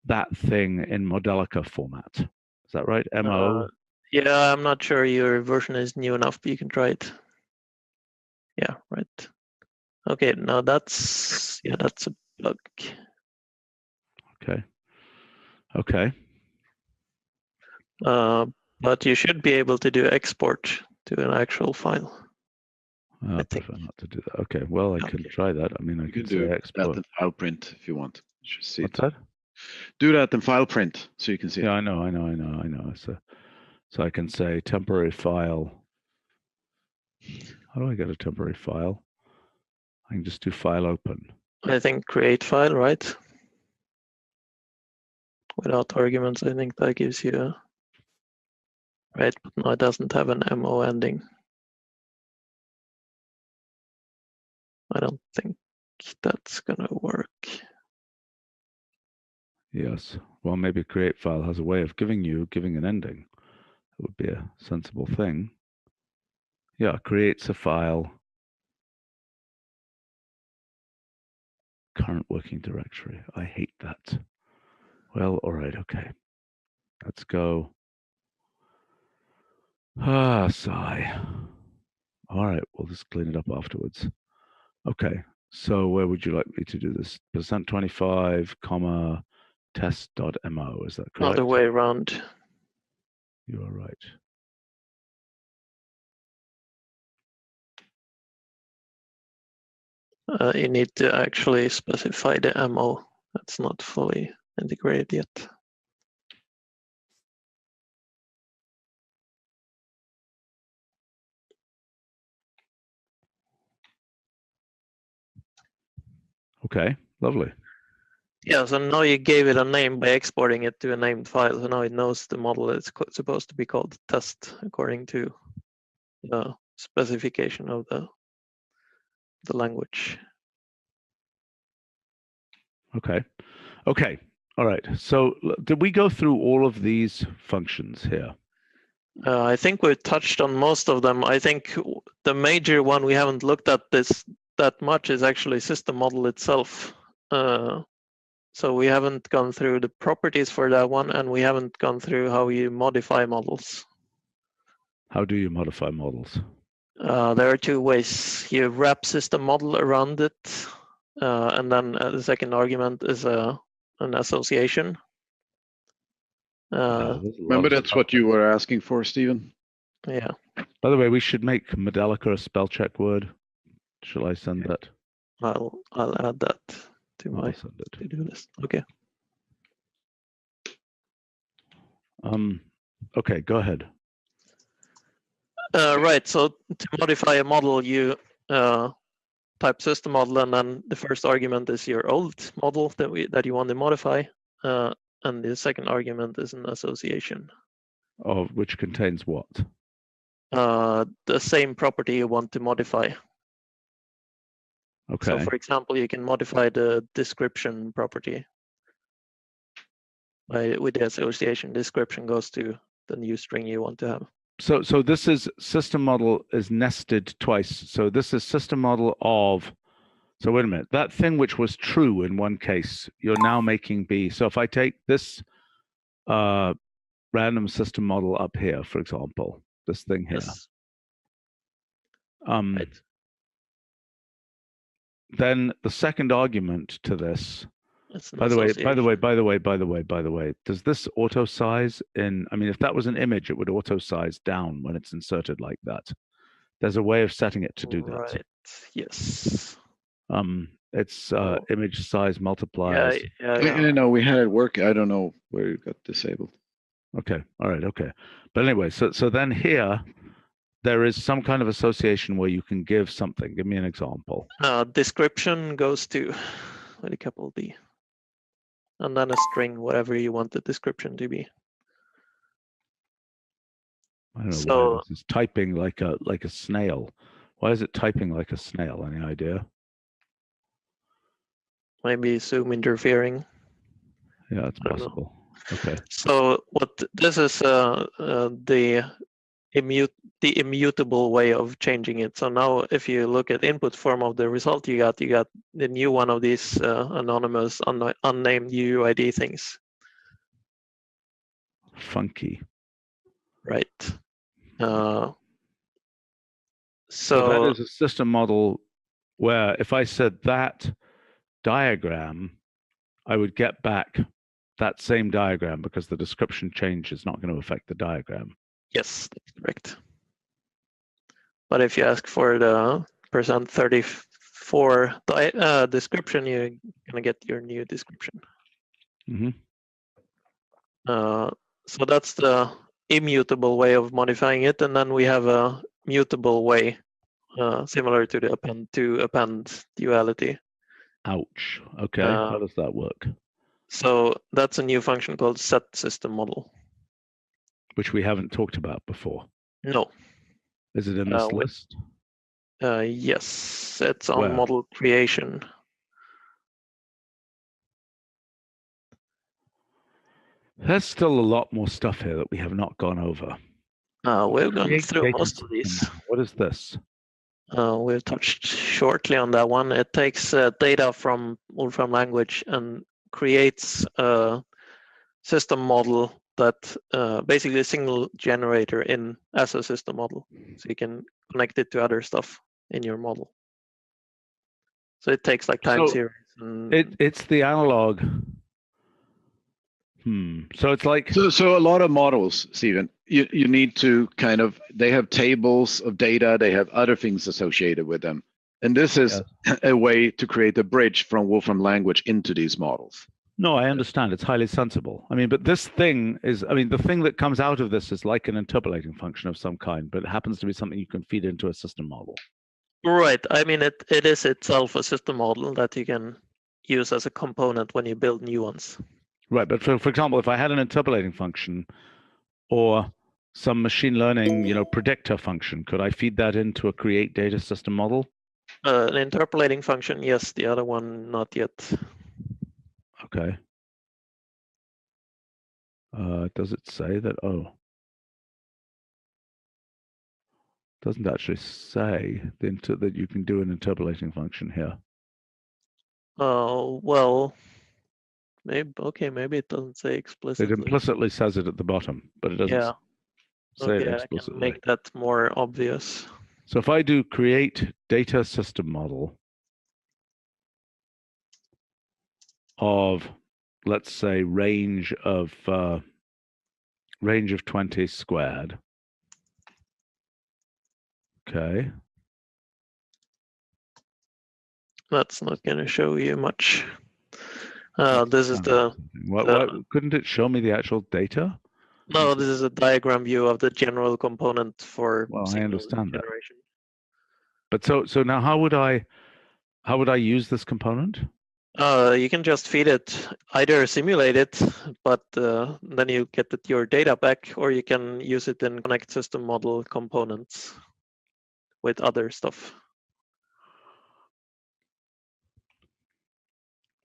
that thing in Modelica format, is that right? MO? Yeah, I'm not sure your version is new enough, but you can try it. Yeah, right. Okay, now that's a bug. Okay. Okay. But you should be able to do export to an actual file. I prefer not to do that. Okay, well, I can try that. I mean, I can do say export. that in file print if you want. You should see What's it. that? Do that in file print so you can see it. Yeah, I know. So I can say temporary file. How do I get a temporary file? I can just do file open. I think create file, right? Without arguments, I think that gives you a, right, but no, it doesn't have an MO ending. I don't think that's gonna work. Yes. Well, maybe create file has a way of giving an ending. It would be a sensible thing. Yeah, creates a file. Current working directory. I hate that. Well, all right, okay. Let's go. Ah, sigh. All right, we'll just clean it up afterwards. Okay, so where would you like me to do this? %25, comma, test.mo, is that correct? Other way around. You are right. You need to actually specify the MO. That's not fully integrated yet. Okay, lovely. Yeah, so now you gave it a name by exporting it to a named file. So now it knows the model is supposed to be called test according to the specification of the language. Okay. Okay. All right. So did we go through all of these functions here? I think we've touched on most of them. I think the major one we haven't looked at this that much is actually SystemModeler itself. So we haven't gone through the properties for that one, and we haven't gone through how you modify models. How do you modify models? There are two ways. You wrap SystemModeler around it, and then the second argument is an association. Remember, that's what you were asking for, Stephen? Yeah. By the way, we should make Modelica a spell check word. Shall I send that? I'll add that to my to-do list. Okay. Okay, go ahead. Right. So to modify a model, you type SystemModeler, and then the first argument is your old model that you want to modify, and the second argument is an association. Of which contains what? The same property you want to modify. Okay. So, for example, you can modify the description property. With the association, description goes to the new string you want to have. So this is SystemModeler is nested twice. So this is SystemModeler of. So wait a minute. That thing which was true in one case, you're now making be. So if I take this random SystemModeler up here, for example, this thing here. Yes. Right. Then the second argument to this. By the way, does this auto size in? I mean, if that was an image, it would auto size down when it's inserted like that. There's a way of setting it to do that. Right. Yes. It's image size multipliers. Yeah. No, we had it work. I don't know where it got disabled. Okay. All right. Okay. But anyway, so then here, there is some kind of association where you can give something. Give me an example. Description goes to with a capital D, and then a string, whatever you want the description to be. I don't know why this is typing like a snail. Why is it typing like a snail? Any idea? Maybe Zoom interfering. Yeah, it's possible. Okay. So what this is the immutable way of changing it. So now if you look at input form of the result you got the new one of these anonymous unnamed UUID things. Funky. Right. So that is a system model where if I said that diagram, I would get back that same diagram because the description change is not going to affect the diagram. Yes, that's correct. But if you ask for the %34 description, you're going to get your new description. Mm-hmm. So that's the immutable way of modifying it. And then we have a mutable way, similar to the append duality. Ouch. Okay. How does that work? So that's a new function called setSystemModel. Which we haven't talked about before. No. Is it in this list? Yes, it's on Where? model creation. There's still a lot more stuff here that we have not gone over. We've gone through most of these. What is this? We've touched shortly on that one. It takes data from Wolfram Language and creates a system model that basically a single generator as a system model. So you can connect it to other stuff in your model. So it takes like time series. And it's the analog. So it's like so a lot of models, Stephen. You need to they have tables of data, they have other things associated with them. And this is a way to create a bridge from Wolfram Language into these models. No, I understand. It's highly sensible. I mean, but this thing is, the thing that comes out of this is like an interpolating function of some kind, but it happens to be something you can feed into a system model. Right. I mean, it is itself a system model that you can use as a component when you build new ones. Right. But for example, if I had an interpolating function or some machine learning, predictor function, could I feed that into a create data system model? An interpolating function, yes. The other one, not yet. Okay. Does it say that? Oh, doesn't actually say that you can do an interpolating function here. Oh, well, maybe it doesn't say explicitly. It implicitly says it at the bottom, but it doesn't say it explicitly. I can make that more obvious. So if I do create data system model of, let's say, range of 20 squared. Okay. That's not going to show you much. This is couldn't it show me the actual data? No, this is a diagram view of the general component for. Well, I understand generation. That. But so now, how would I use this component? You can just feed it, either simulate it, but then you get your data back, or you can use it in connect system model components with other stuff.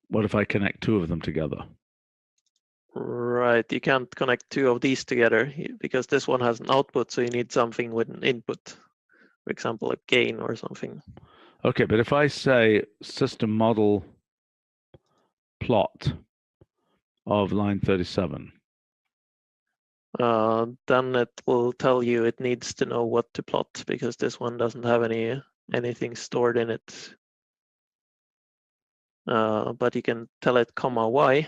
What if I connect two of them together? Right, you can't connect two of these together because this one has an output, so you need something with an input. For example, a gain or something. Okay, but if I say system model plot of line 37. Then it will tell you it needs to know what to plot because this one doesn't have anything stored in it. But you can tell it comma y.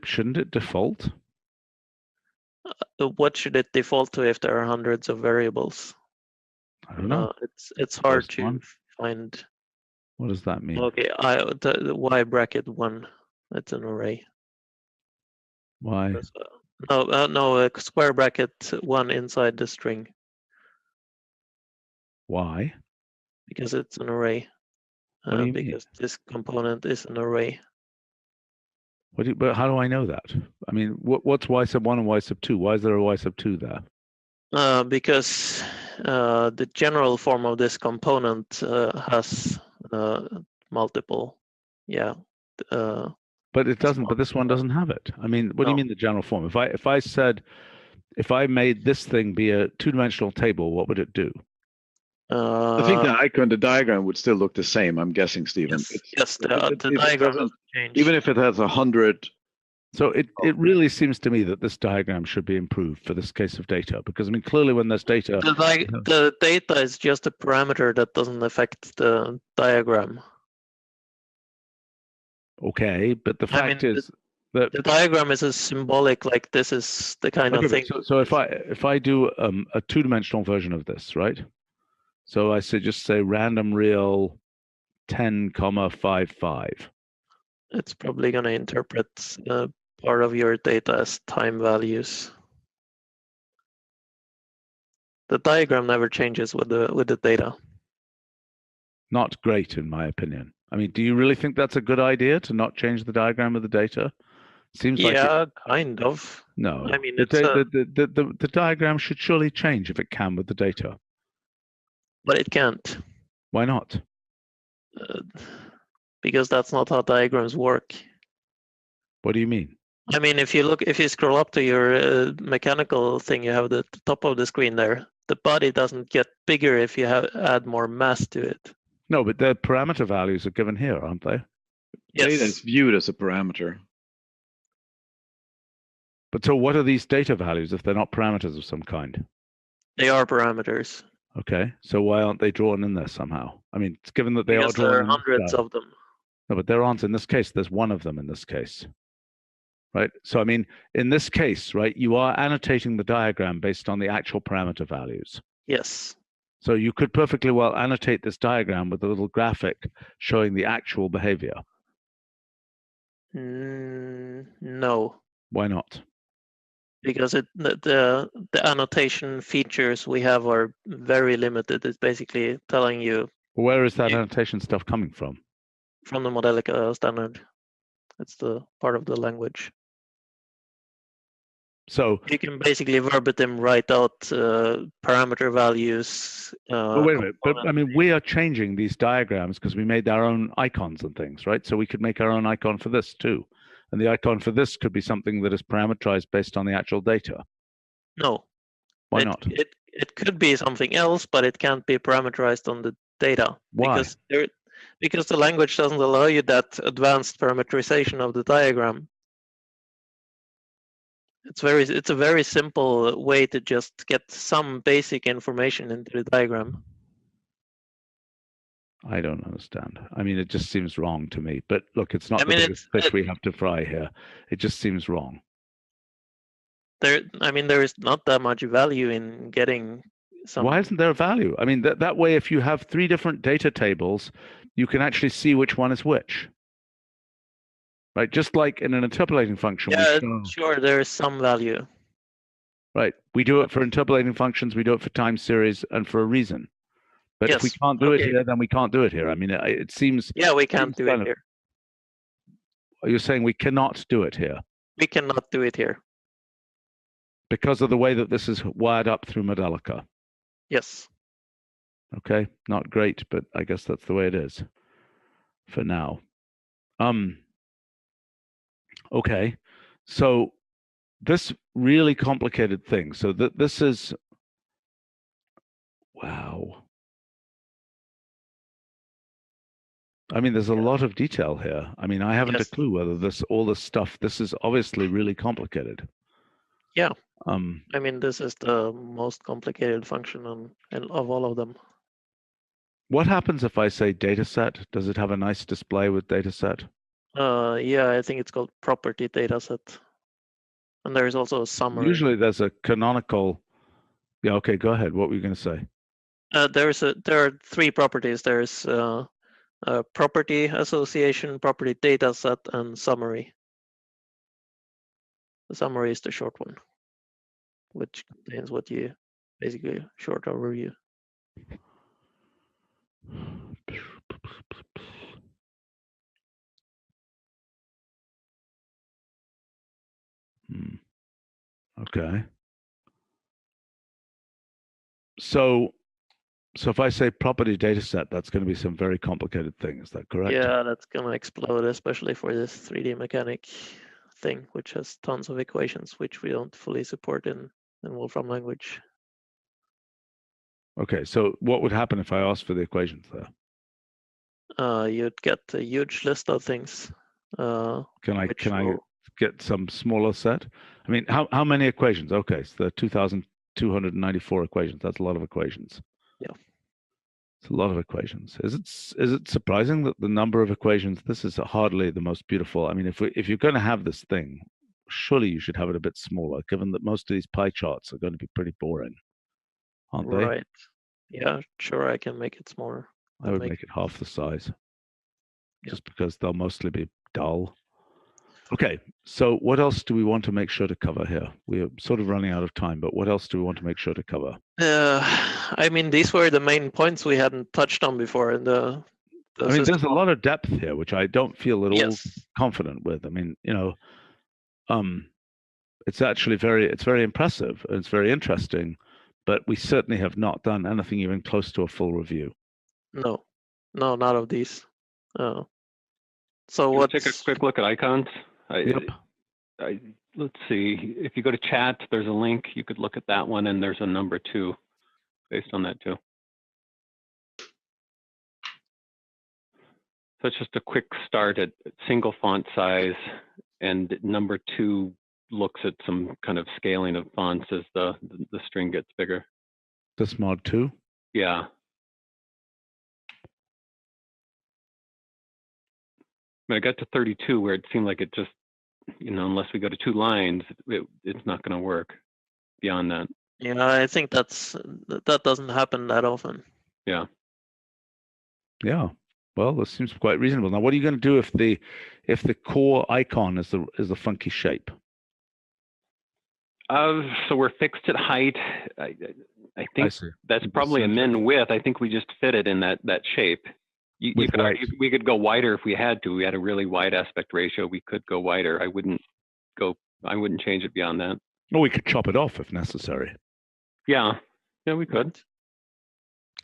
Shouldn't it default? What should it default to if there are hundreds of variables? I don't know. It's hard to find. What does that mean? Okay, the y bracket 1. That's an array. Why? No, a square bracket 1 inside the string. Why? Because it's an array. What do you because mean? This component is an array. But how do I know that? What's y sub 1 and y sub 2? Why is there a y sub 2 there? Because the general form of this component has multiple, but it doesn't. But this one doesn't have it. I mean, what do you mean the general form? If I made this thing be a two-dimensional table, what would it do? I think the diagram would still look the same. I'm guessing, Stephen. Yes, the diagram doesn't change. Even if it has 100. So it really seems to me that this diagram should be improved for this case of data, because I mean, clearly when there's data, the data is just a parameter that doesn't affect the diagram. Okay, but the fact is that the diagram is a symbolic, like this is the kind of thing. So if I do a two-dimensional version of this, right? So I just say random real 10,55. It's probably going to interpret part of your data as time values. The diagram never changes with the data. Not great, in my opinion. I mean, do you really think that's a good idea to not change the diagram of the data? Seems like kind of. No, I mean, the diagram should surely change if it can with the data. But it can't. Why not? Because that's not how diagrams work. What do you mean? I mean, if you scroll up to your mechanical thing, you have the top of the screen there. The body doesn't get bigger if you add more mass to it. No, but the parameter values are given here, aren't they? Yes. Data is viewed as a parameter. But so what are these data values if they're not parameters of some kind? They are parameters. Okay, so why aren't they drawn in there somehow? I mean, it's given that they are drawn. There are hundreds of them. No, but there aren't in this case. There's one of them in this case. Right? So, I mean, in this case, right, you are annotating the diagram based on the actual parameter values. Yes. So you could perfectly well annotate this diagram with a little graphic showing the actual behavior. No. Why not? Because the annotation features we have are very limited. It's basically telling you. Where is that annotation stuff coming from? From the Modelica standard. It's the part of the language. So you can basically verbatim write out parameter values. But wait a minute. But I mean, we are changing these diagrams because we made our own icons and things, right? So we could make our own icon for this too. And the icon for this could be something that is parameterized based on the actual data. No. Why not? It could be something else, but it can't be parameterized on the data. Why? Because the language doesn't allow you that advanced parameterization of the diagram. It's a very simple way to just get some basic information into the diagram. I don't understand. I mean, it just seems wrong to me. But look, it's not the biggest fish we have to fry here. It just seems wrong. There is not that much value in getting some. Why isn't there value? I mean, that way, if you have 3 different data tables, you can actually see which one is which. Right, just like in an interpolating function. Yeah, sure, there is some value. Right, we do it for interpolating functions, we do it for time series, and for a reason. But if we can't do it here, then we can't do it here. I mean, it seems. Yeah, we can't do it here. You're saying we cannot do it here? We cannot do it here. Because of the way that this is wired up through Modelica? Yes. Okay, not great, but I guess that's the way it is for now. Okay, so this really complicated thing. So this is, wow. I mean, there's a lot of detail here. I mean, I haven't a clue whether all this stuff, this is obviously really complicated. Yeah. I mean, this is the most complicated function of all of them. What happens if I say dataset? Does it have a nice display with dataset? Yeah, I think it's called property dataset. And there's also a summary. Usually there's a canonical. Yeah, okay, go ahead. What were you going to say? There are 3 properties. There's property association, property dataset, and summary. The summary is the short one, which contains what you basically short overview. Okay. So if I say property data set, that's going to be some very complicated thing. Is that correct? Yeah, that's going to explode, especially for this 3D mechanic thing, which has tons of equations, which we don't fully support in Wolfram Language. Okay, so what would happen if I asked for the equations there? You'd get a huge list of things. Can I get some smaller set? I mean, how many equations? Okay, so there are 2,294 equations. That's a lot of equations. Yeah. It's a lot of equations. Is it surprising that the number of equations? This is hardly the most beautiful. I mean, if you're going to have this thing, surely you should have it a bit smaller, given that most of these pie charts are going to be pretty boring, aren't they? Right. Yeah, sure. I can make it smaller. I would make it half the size, just because they'll mostly be dull. Okay, so what else do we want to make sure to cover here? We are sort of running out of time, but what else do we want to make sure to cover? I mean, these were the main points we hadn't touched on before in the I mean, there's a lot of depth here, which I don't feel at all confident with. I mean, you know, it's actually very impressive and it's very interesting, but we certainly have not done anything even close to a full review. No, none of these. So let's take a quick look at icons. Yep. Let's see. If you go to chat, there's a link. You could look at that one, and there's a number 2 based on that too. So it's just a quick start at single font size, and number 2 looks at some kind of scaling of fonts as the string gets bigger. This mod 2? Yeah. I got to 32 where it seemed like it just, you know, unless we go to 2 lines, it's not going to work beyond that. Yeah, I think that doesn't happen that often. Yeah. Yeah. Well, this seems quite reasonable. Now, what are you going to do if the core icon is the funky shape? So we're fixed at height. I think that's probably a min width. I think we just fit it in that shape. We could go wider if we had to. We had a really wide aspect ratio. We could go wider. I wouldn't change it beyond that. Or we could chop it off if necessary. Yeah, we could.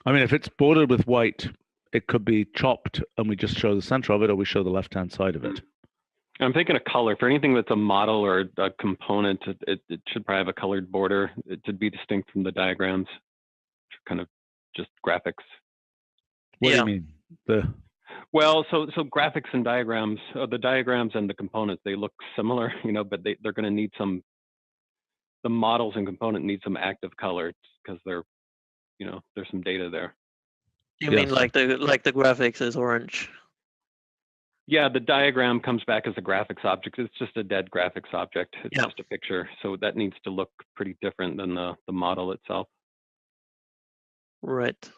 I mean, if it's bordered with white, it could be chopped and we just show the center of it, or we show the left-hand side of it. I'm thinking a color. For anything that's a model or a component, it should probably have a colored border. It should be distinct from the diagrams, kind of just graphics. What do you mean? Well, so graphics and diagrams, the diagrams and the components, they look similar, you know, but they're going to need the models and component need some active color because they're, you know, there's some data there. You mean like the graphics is orange? Yeah, the diagram comes back as a graphics object. It's just a dead graphics object. It's just a picture. So that needs to look pretty different than the model itself. Right.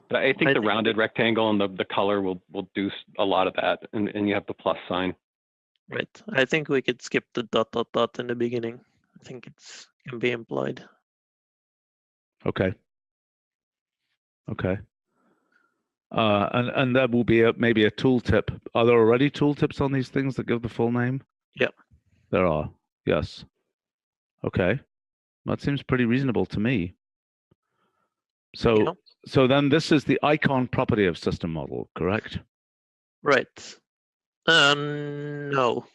But I think the rounded rectangle and the color will do a lot of that, and you have the plus sign. Right. I think we could skip the ... in the beginning. I think it can be implied. Okay. Okay. And there will be maybe a tooltip. Are there already tooltips on these things that give the full name? Yeah. There are. Yes. Okay. That seems pretty reasonable to me. So then this is the icon property of SystemModel, correct? Right. No.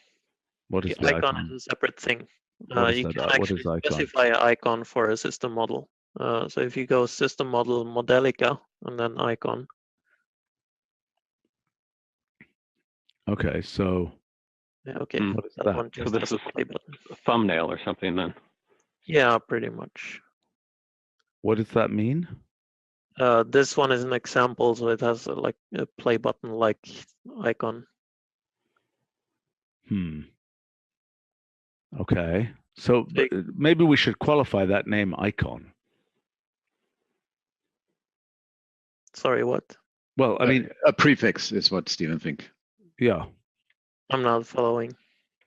What is the icon? Is a separate thing. You can actually specify an icon for a system model. So if you go system model Modelica and then icon. Okay, so. Yeah, okay. What is that? So this is a thumbnail or something then? Yeah, pretty much. What does that mean? This one is an example, so it has like a play button like icon. Okay, so maybe we should qualify that name icon. Sorry, what? Well, I mean, a prefix is what Stephen thinks. Yeah. I'm not following.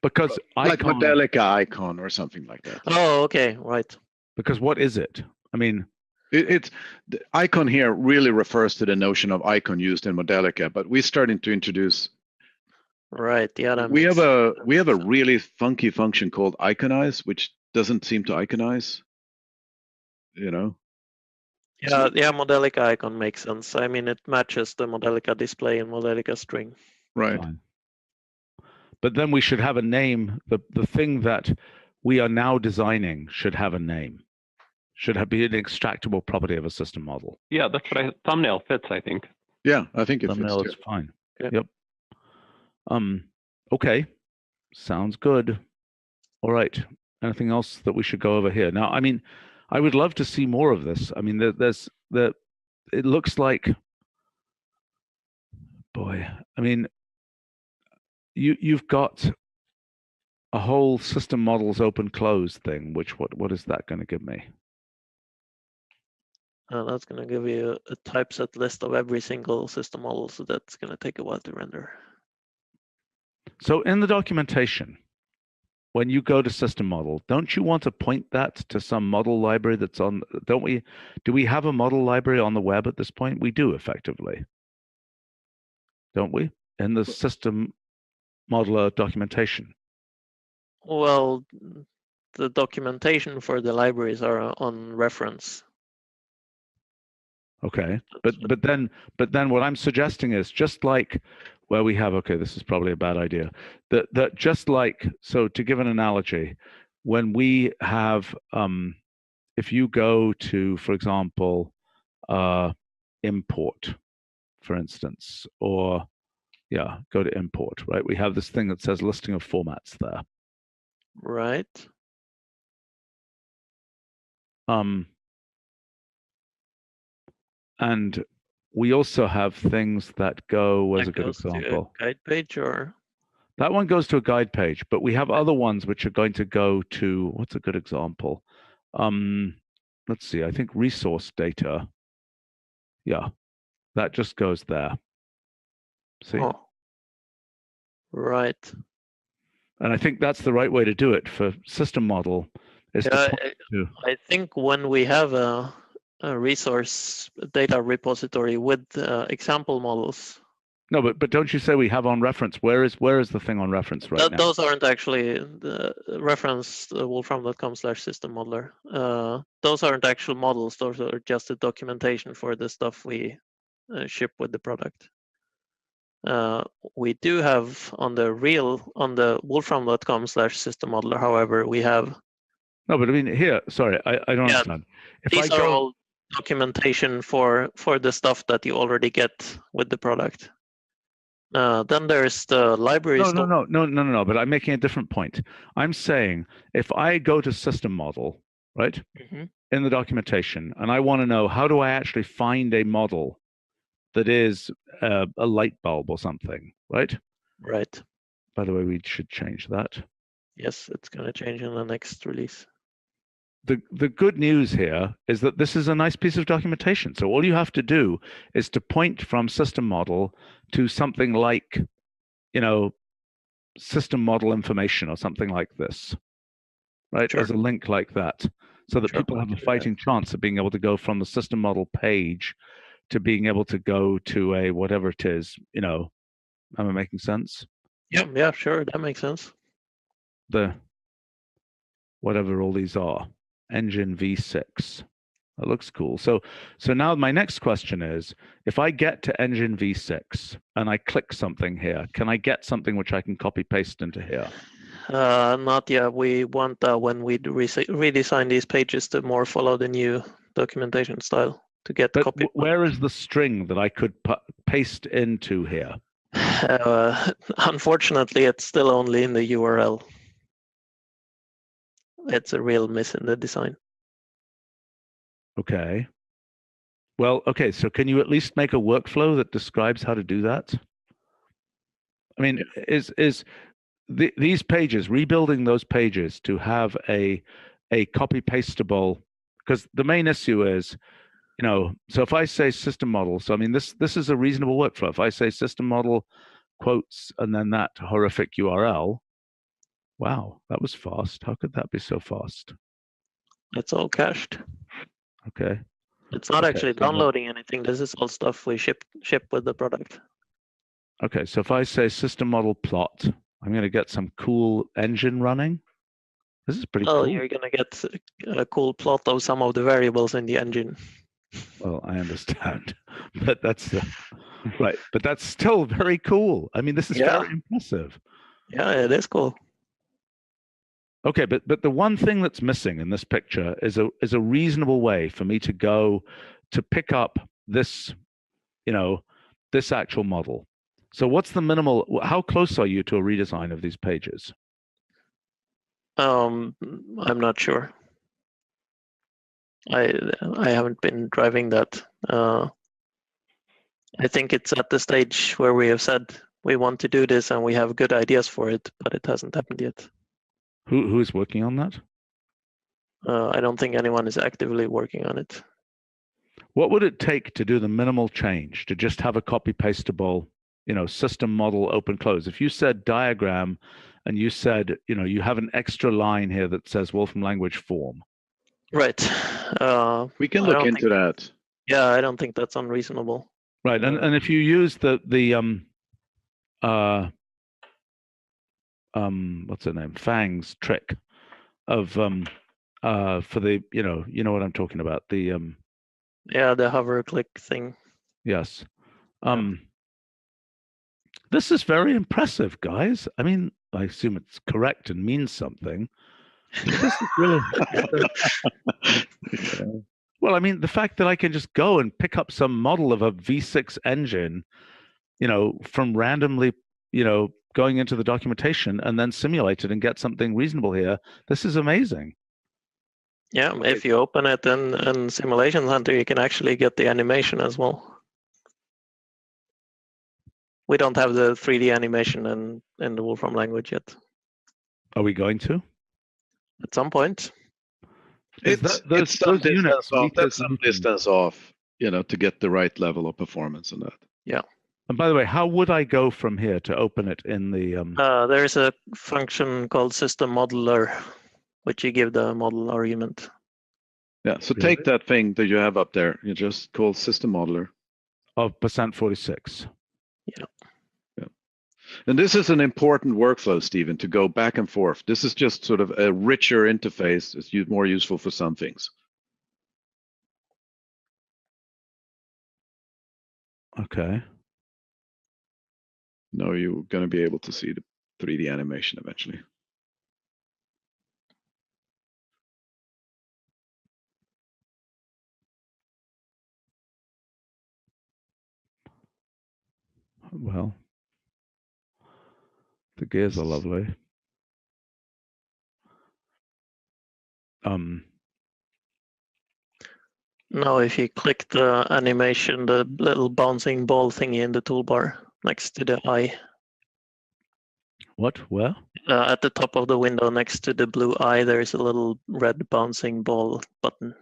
Because like Modelica icon or something like that. Oh, okay, right. Because what is it? I mean, it's the icon here really refers to the notion of icon used in Modelica, but we're starting to introduce. Right. Yeah. We have a really funky function called iconize, which doesn't seem to iconize. you know. Yeah, Modelica icon makes sense. I mean, it matches the Modelica display and Modelica string. Right. Fine. But then we should have a name. The thing that we are now designing should have a name. Should be an extractable property of a system model. Yeah, that's what thumbnail fits, I think. Yeah, I think it Thumbnail fits is fine. Okay. Yep. Okay. Sounds good. All right. Anything else that we should go over here? Now, I mean, I would love to see more of this. I mean, it looks like, boy, I mean, you've got a whole system models open close thing, which what is that going to give me? That's going to give you a typeset list of every single system model, so that's going to take a while to render. So in the documentation, when you go to system model, don't you want to point that to some model library that's on, do we have a model library on the web at this point? We do, effectively. Don't we? In the system modeler documentation. Well, the documentation for the libraries are on reference. Okay, but then what I'm suggesting is just like where we have, okay, this is probably a bad idea, that just like, so to give an analogy, when we have, if you go to, for example, import, for instance, or yeah, go to import, right? We have this thing that says listing of formats there. Right. And we also have things that go, where's a good example? To a guide page, or? That one goes to a guide page, but we have other ones which are going to go to, what's a good example? Let's see, I think resource data. Yeah, that just goes there. See? Oh. Right. And I think that's the right way to do it for system model. Is I think when we have a resource data repository with example models. No, but don't you say we have on reference? Where is the thing on reference right now? Those aren't actually the reference wolfram.com/SystemModeler. Those aren't actual models. Those are just the documentation for the stuff we ship with the product. We do have on the wolfram.com/SystemModeler, however, we have. No, but I mean here, sorry, I don't understand. These are all documentation for the stuff that you already get with the product. Then there's the library. No, but I'm making a different point. I'm saying if I go to system model, right, in the documentation, and I want to know how do I actually find a model that is a light bulb or something, right? Right. By the way, we should change that. Yes, it's going to change in the next release. The good news here is that this is a nice piece of documentation. So all you have to do is to point from system model to something like, system model information or something like this, right? Sure. As a link like that, so that people have a fighting chance of being able to go from the system model page to being able to go to a whatever it is, am I making sense? Yeah, sure, that makes sense. The whatever all these are. Engine V6. That looks cool. So now my next question is, if I get to Engine V6 and I click something here, can I get something which I can copy paste into here? Not yet. We want that when we redesign these pages to more follow the new documentation style to get copy. Where is the string that I could paste into here? Unfortunately, it's still only in the URL. It's a real miss in the design. Okay. Well, okay, so can you at least make a workflow that describes how to do that? I mean, these pages, rebuilding those pages to have a copy pastable, because the main issue is, so if I say system model, so I mean, this is a reasonable workflow. If I say system model quotes and then that horrific URL, wow, that was fast. How could that be so fast? It's all cached. Okay. It's not actually downloading anything. This is all stuff we ship with the product. Okay, so if I say system model plot, I'm going to get some cool engine running. This is pretty Well, cool. you're gonna get a cool plot of some of the variables in the engine. Well, I understand, but that's the right. But that's still very cool. I mean, this is very impressive. Yeah, it is cool. Okay, but the one thing that's missing in this picture is a reasonable way for me to go to pick up this, this actual model. So what's the minimal? How close are you to a redesign of these pages? I'm not sure. I haven't been driving that. I think it's at the stage where we have said we want to do this and we have good ideas for it, but it hasn't happened yet. Who is working on that? I don't think anyone is actively working on it. What would it take to do the minimal change, to just have a copy pastable, system model open close? If you said diagram and you said, you have an extra line here that says Wolfram Language form. Right. We can look into that. Yeah, I don't think that's unreasonable. Right, and if you use the what's her name, Fang's trick of for the you know what I'm talking about, the yeah, the hover click thing. Yes. This is very impressive, guys. I mean, I assume it's correct and means something. This is really well, I mean, the fact that I can just go and pick up some model of a V6 engine, from randomly, going into the documentation and then simulate it and get something reasonable here. This is amazing. Yeah, if you open it in Simulation Center, you can actually get the animation as well. We don't have the 3D animation in the Wolfram language yet. Are we going to? At some point. It's some distance off, to get the right level of performance on that. Yeah. And by the way, how would I go from here to open it in the? There's a function called SystemModeler, which you give the model argument. Yeah. So take that thing that you have up there. You just call SystemModeler. Of %46. Yeah. Yeah. And this is an important workflow, Stephen, to go back and forth. This is just sort of a richer interface. It's more useful for some things. Okay. Now you're going to be able to see the 3D animation eventually. Well, the gears are lovely. Now, if you click the animation, the little bouncing ball thingy in the toolbar next to the eye. What? Where? At the top of the window next to the blue eye, there is a little red bouncing ball button.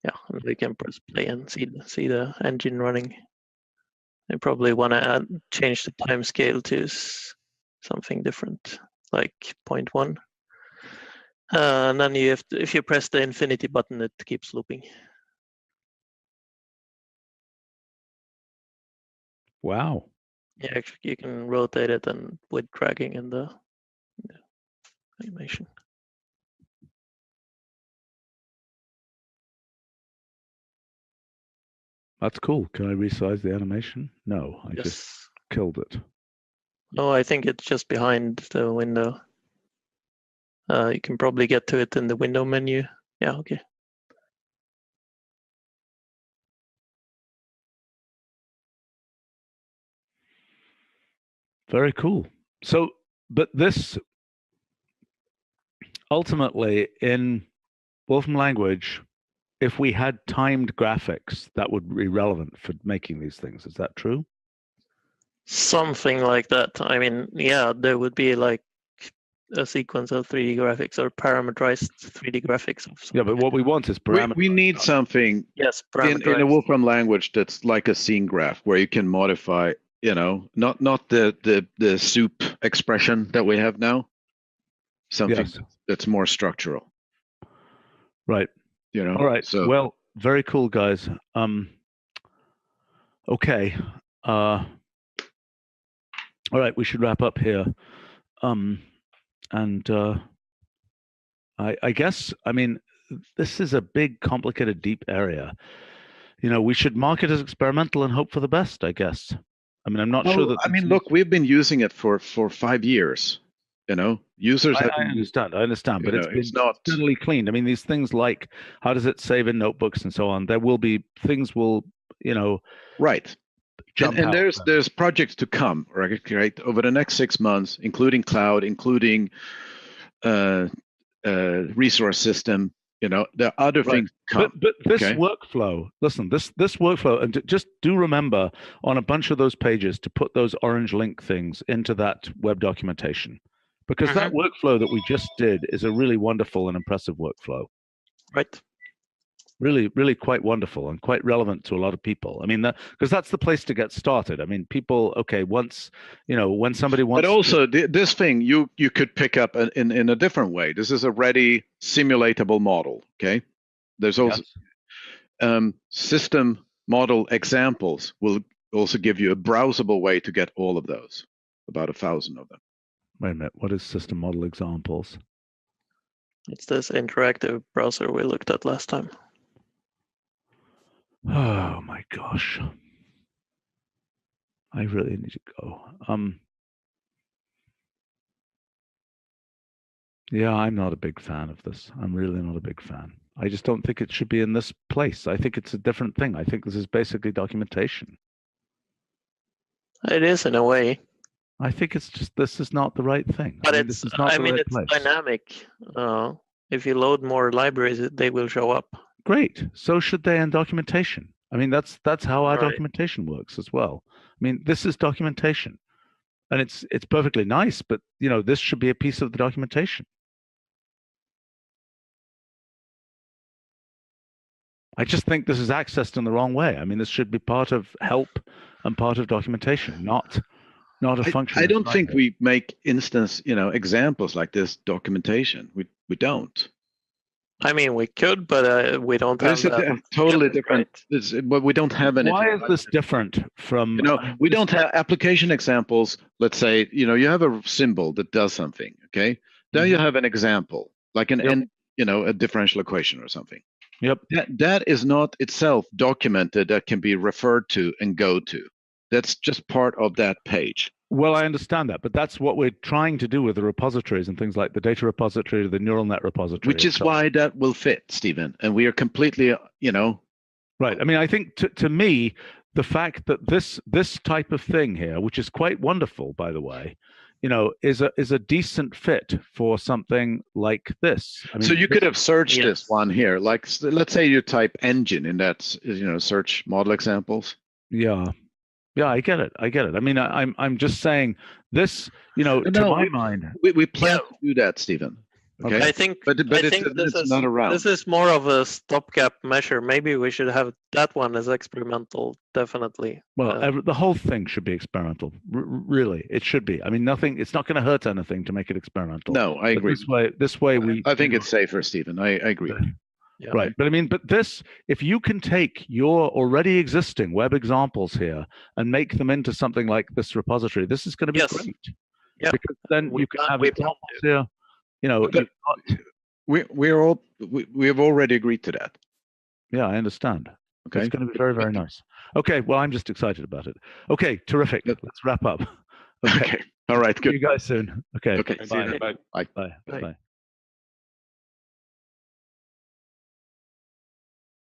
Yeah, and we can press play and see the engine running. You probably want to change the time scale to something different, like 0.1. And then you have to, if you press the infinity button, it keeps looping. Wow. Yeah, actually, you can rotate it and with dragging in the animation. That's cool. Can I resize the animation? No, I just killed it. No, I think it's just behind the window. You can probably get to it in the window menu. Yeah, okay. Very cool. So, but this ultimately in Wolfram Language, if we had timed graphics, that would be relevant for making these things. Is that true? Something like that. I mean, yeah, there would be like a sequence of 3D graphics or parameterized 3D graphics. Yeah, but what we want is parameterized. We need something in a Wolfram language that's like a scene graph where you can modify, not the soup expression that we have now. Something that's more structural. Right. All right. So, well, very cool, guys. Okay. All right, we should wrap up here. And I guess, I mean, this is a big, complicated, deep area. We should mark it as experimental and hope for the best, I guess. I mean, I'm not sure that. I mean, look, we've been using it for 5 years. Users have. I understand, but it's not totally cleaned. I mean, these things like how does it save in notebooks and so on. There will be things will, right. And there's projects to come, right? Over the next 6 months, including cloud, including resource system. There are other things to come. But this workflow, listen, this workflow, and just do remember on a bunch of those pages to put those orange link things into that web documentation, because that workflow that we just did is a really wonderful and impressive workflow. Right. Really, really quite wonderful and quite relevant to a lot of people. I mean, because that's the place to get started. I mean, people, once, when somebody wants. But also, this thing you could pick up in a different way. This is a ready simulatable model. Okay, there's also system model examples will also give you a browsable way to get all of those, about 1,000 of them. Wait a minute, what is system model examples? It's this interactive browser we looked at last time. Oh my gosh. I really need to go. Yeah, I'm not a big fan of this. I'm really not a big fan. I just don't think it should be in this place. I think it's a different thing. I think this is basically documentation. It is in a way. I think it's just, this is not the right thing. But it's dynamic. If you load more libraries, they will show up. Great. So should they in documentation. I mean, that's how our documentation works as well. I mean, this is documentation, and it's perfectly nice, but this should be a piece of the documentation. I just think this is accessed in the wrong way. I mean, this should be part of help and part of documentation, not a function. I don't think we make instance, examples like this documentation. We don't. I mean, we could, but we don't have. It's totally different. But we don't have any. Why is this different from? We don't have application examples. Let's say, you have a symbol that does something. Okay, then you have an example, like a differential equation or something. Yep. That is not itself documented. That can be referred to and go to. That's just part of that page. Well, I understand that, but that's what we're trying to do with the repositories and things like the data repository, the neural net repository. Which is why that will fit, Stephen. And we are completely, Right. I mean, I think to me, the fact that this type of thing here, which is quite wonderful, by the way, is a decent fit for something like this. I mean, so you could have searched this one here, like let's say you type engine in that, search model examples. Yeah. Yeah, I get it. I mean, I'm just saying this, to my mind. We plan to do that, Stephen. Okay. I think, it's not around. This is more of a stopgap measure. Maybe we should have that one as experimental, definitely. Well, the whole thing should be experimental. Really, it should be. I mean, it's not going to hurt anything to make it experimental. No, I agree. This way I think it's safer, Stephen. I agree. Yeah. Right. But I mean, if you can take your already existing web examples here and make them into something like this repository, this is going to be great. Yeah. Because then you can have examples here. We have already agreed to that. Yeah, I understand. Okay. It's going to be very, very nice. Okay. Well, I'm just excited about it. Okay. Terrific. Let's wrap up. Okay. All right. Good. See you guys soon. Okay. Okay. Bye. Bye. Bye.